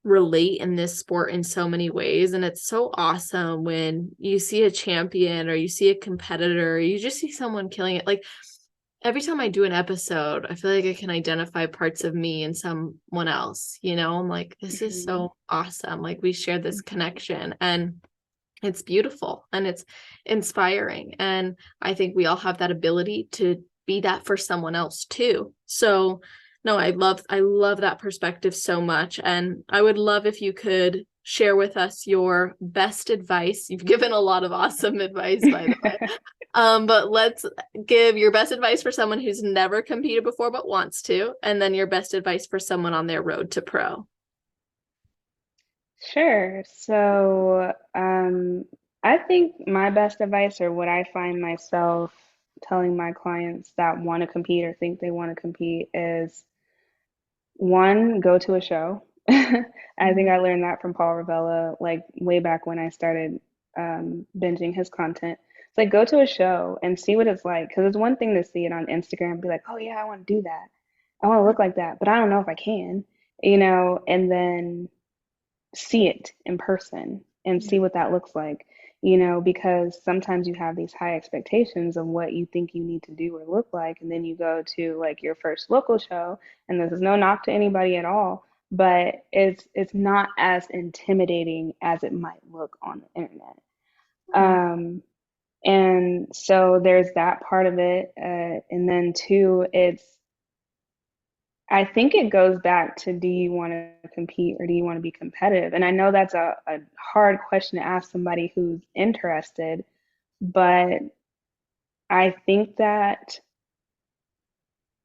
relate in this sport in so many ways. And it's so awesome when you see a champion or you see a competitor, or you just see someone killing it. Like every time I do an episode, I feel like I can identify parts of me and someone else. I'm like, this is Mhm. so awesome. Like we share this connection and it's beautiful and it's inspiring. And I think we all have that ability to be that for someone else too. So no, I love that perspective so much. And I would love if you could share with us your best advice. You've given a lot of awesome advice, by the way. But let's give your best advice for someone who's never competed before but wants to, and then your best advice for someone on their road to pro. Sure. So, I think my best advice, or what I find myself telling my clients that want to compete or think they want to compete, is one, go to a show. I think Mhm. I learned that from Paul Ravella, like way back when I started binging his content. It's like go to a show and see what it's like. Because it's one thing to see it on Instagram and be like, oh yeah, I want to do that. I want to look like that, but I don't know if I can, and then see it in person and Yeah. see what that looks like, because sometimes you have these high expectations of what you think you need to do or look like. And then you go to like your first local show, and this is no knock to anybody at all, but it's not as intimidating as it might look on the internet. Yeah. Um, and so there's that part of it. And then two, I think it goes back to, do you want to compete or do you want to be competitive? And I know that's a hard question to ask somebody who's interested, but I think that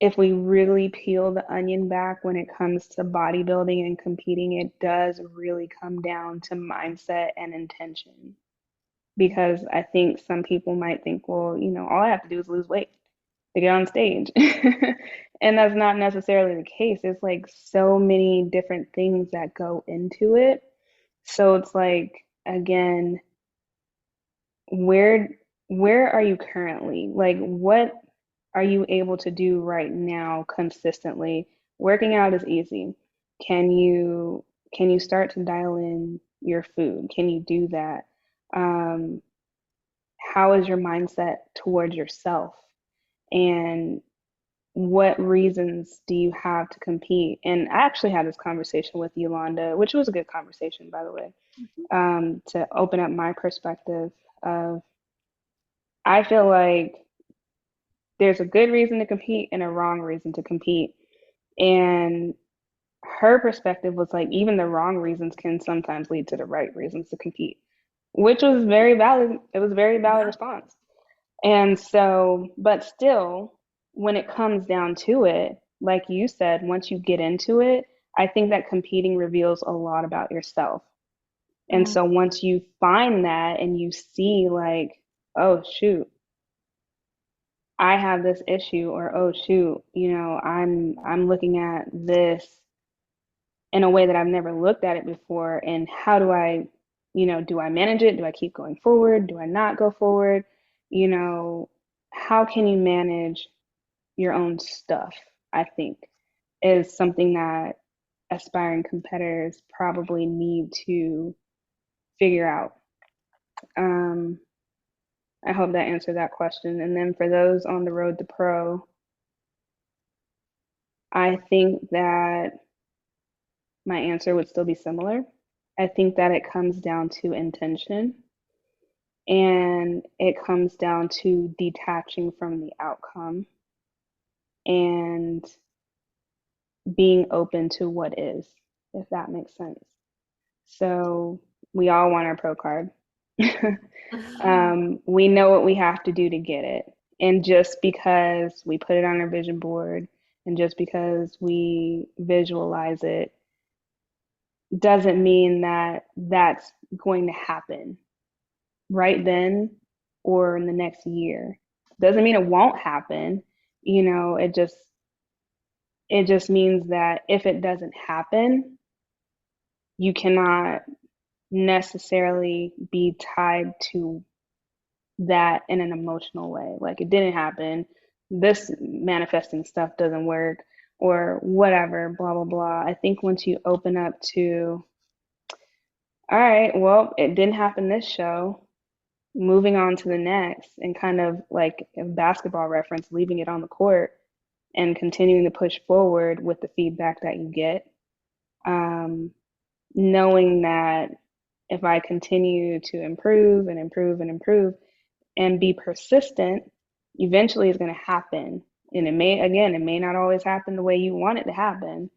if we really peel the onion back when it comes to bodybuilding and competing, it does really come down to mindset and intention. Because I think some people might think, well, all I have to do is lose weight to get on stage. And that's not necessarily the case. It's like so many different things that go into it. So it's like, again, where where are you currently? Like, what are you able to do right now consistently? Working out is easy. Can you start to dial in your food? Can you do that? Um, how is your mindset towards yourself? And what reasons do you have to compete? And I actually had this conversation with Yolanda, which was a good conversation, by the way, to open up my perspective of, I feel like there's a good reason to compete and a wrong reason to compete. And her perspective was like, even the wrong reasons can sometimes lead to the right reasons to compete, which was very valid. It was a very valid Yeah. response. And so, but still, when it comes down to it, like you said, once you get into it, I think that competing reveals a lot about yourself. And Mm. so once you find that and you see like, oh shoot, I have this issue, or oh shoot, I'm looking at this in a way that I've never looked at it before, and how do do I manage it? Do I keep going forward? Do I not go forward? You know, how can you manage your own stuff, I think, is something that aspiring competitors probably need to figure out. Um, I hope that answered that question. And then for those on the road to pro, I think that my answer would still be similar. I think that it comes down to intention and it comes down to detaching from the outcome and being open to what is, if that makes sense. So we all want our pro card. We know what we have to do to get it. And just because we put it on our vision board and just because we visualize it doesn't mean that that's going to happen right then or in the next year. Doesn't mean it won't happen. It just means that if it doesn't happen, you cannot necessarily be tied to that in an emotional way. Like it didn't happen, this manifesting stuff doesn't work, or whatever, blah, blah, blah. I think once you open up to, all right, well, it didn't happen this show, moving on to the next, and kind of like a basketball reference, leaving it on the court and continuing to push forward with the feedback that you get. Um, Knowing that if I continue to improve and improve and improve and be persistent, eventually it's going to happen. And it may not always happen the way you want it to happen.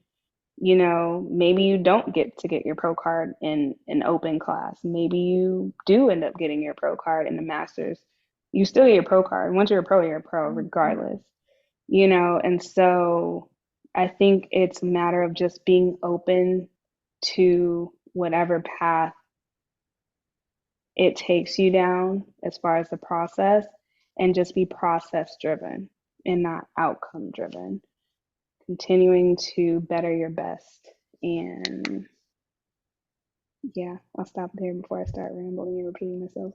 Maybe you don't get to get your pro card in an open class. Maybe you do end up getting your pro card in the masters. You still get your pro card. Once you're a pro regardless. And so I think it's a matter of just being open to whatever path it takes you down as far as the process and just be process driven and not outcome driven. Continuing to better your best. And yeah, I'll stop there before I start rambling and repeating myself.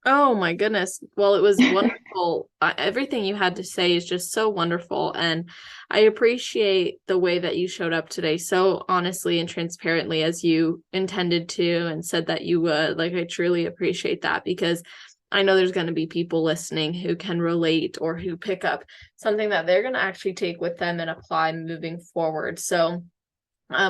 Oh my goodness. Well, it was wonderful. Everything you had to say is just so wonderful. And I appreciate the way that you showed up today so honestly and transparently as you intended to and said that you would. Like, I truly appreciate that because I know there's going to be people listening who can relate or who pick up something that they're going to actually take with them and apply moving forward. So,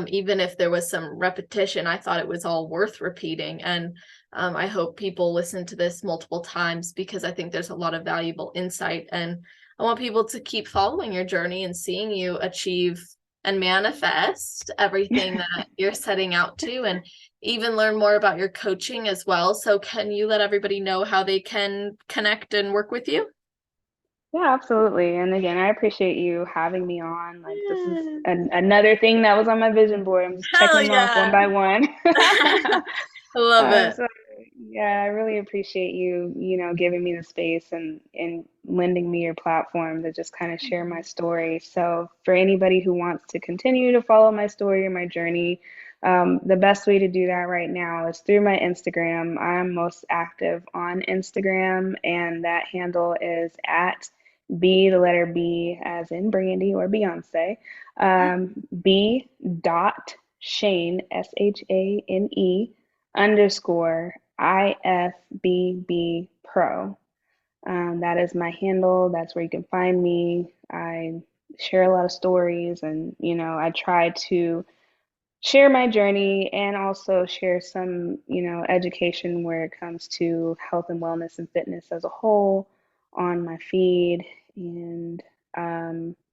even if there was some repetition, I thought it was all worth repeating. And I hope people listen to this multiple times because I think there's a lot of valuable insight. And I want people to keep following your journey and seeing you achieve and manifest everything that you're setting out to, and even learn more about your coaching as well. So can you let everybody know how they can connect and work with you? Yeah, absolutely. And again, I appreciate you having me on. Like, this is another thing that was on my vision board. I'm just checking Hell them off one yeah. by one. I love it. So yeah, I really appreciate you, giving me the space and lending me your platform to just kind of share my story. So for anybody who wants to continue to follow my story or my journey, the best way to do that right now is through my Instagram. I'm most active on Instagram, and that handle is at B, the letter B, as in Brandy or Beyonce, B dot Shane, Shane underscore IFBB Pro. That is my handle. That's where you can find me. I share a lot of stories, and I try to share my journey and also share some, education where it comes to health and wellness and fitness as a whole on my feed. And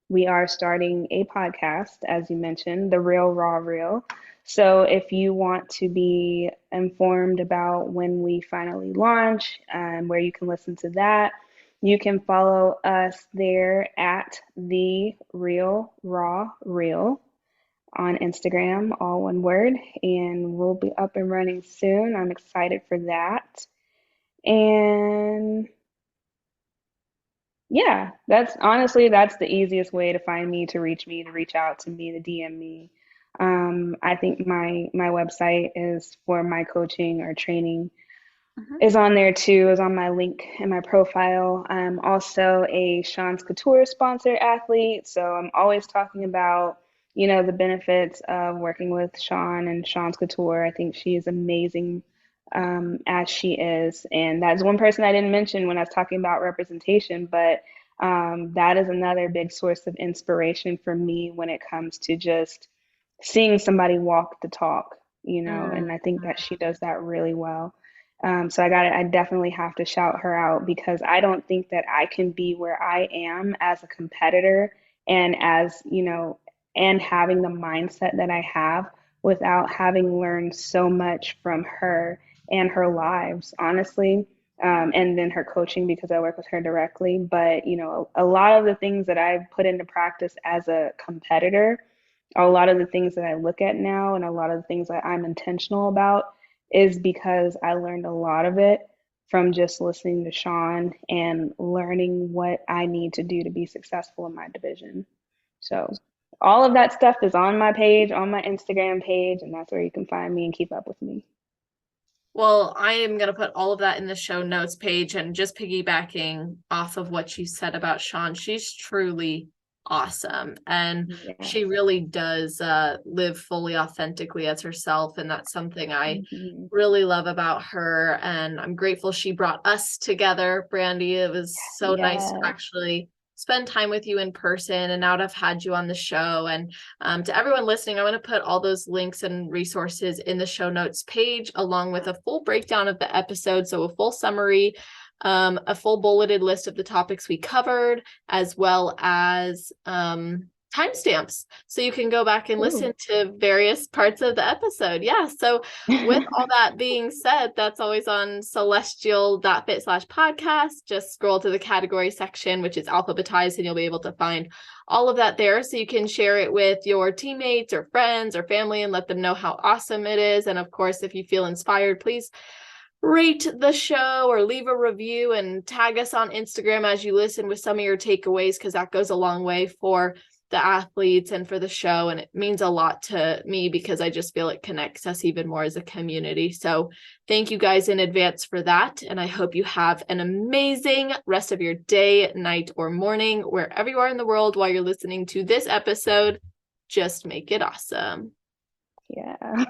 we are starting a podcast, as you mentioned, The Real Raw Real. So if you want to be informed about when we finally launch and where you can listen to that, you can follow us there at The Real Raw Real on Instagram, all one word, and we'll be up and running soon. I'm excited for that. And yeah, that's the easiest way to find me, to reach me, to reach out to me, to DM me. I think my website is for my coaching or training Mhm. is on there too, is on my link in my profile. I'm also a Sean's Couture sponsored athlete, so I'm always talking about, the benefits of working with Sean and Sean's Couture. I think she is amazing as she is. And that's one person I didn't mention when I was talking about representation, but that is another big source of inspiration for me when it comes to just seeing somebody walk the talk, you know, Mm. and I think that she does that really well. So I definitely have to shout her out because I don't think that I can be where I am as a competitor and as, you know, and having the mindset that I have without having learned so much from her and her lives, honestly. And then her coaching because I work with her directly. But, you know, a lot of the things that I've put into practice as a competitor, a lot of the things that I look at now, and a lot of the things that I'm intentional about is because I learned a lot of it from just listening to Sean and learning what I need to do to be successful in my division. So, all of that stuff is on my page, on my Instagram page, and that's where you can find me and keep up with me. Well, I am going to put all of that in the show notes page, and just piggybacking off of what you said about Sean, she's truly awesome. And she Yes. really does live fully authentically as herself. And that's something I Hmm. really love about her. And I'm grateful she brought us together, Brandi. It was so nice to Yes. actually spend time with you in person, and now to have had you on the show. And to everyone listening, I want to put all those links and resources in the show notes page, along with a full breakdown of the episode. So a full summary, a full bulleted list of the topics we covered, as well as timestamps. So you can go back and listen Ooh. to various parts of the episode. Yeah. So with all that being said, that's always on celestial.fit/podcast. Just scroll to the category section, which is alphabetized, and you'll be able to find all of that there. So you can share it with your teammates or friends or family and let them know how awesome it is. And of course, if you feel inspired, please rate the show or leave a review and tag us on Instagram as you listen with some of your takeaways, because that goes a long way for the athletes and for the show. And it means a lot to me because I just feel it connects us even more as a community. So thank you guys in advance for that. And I hope you have an amazing rest of your day, night, or morning, wherever you are in the world while you're listening to this episode. Just make it awesome. Yeah.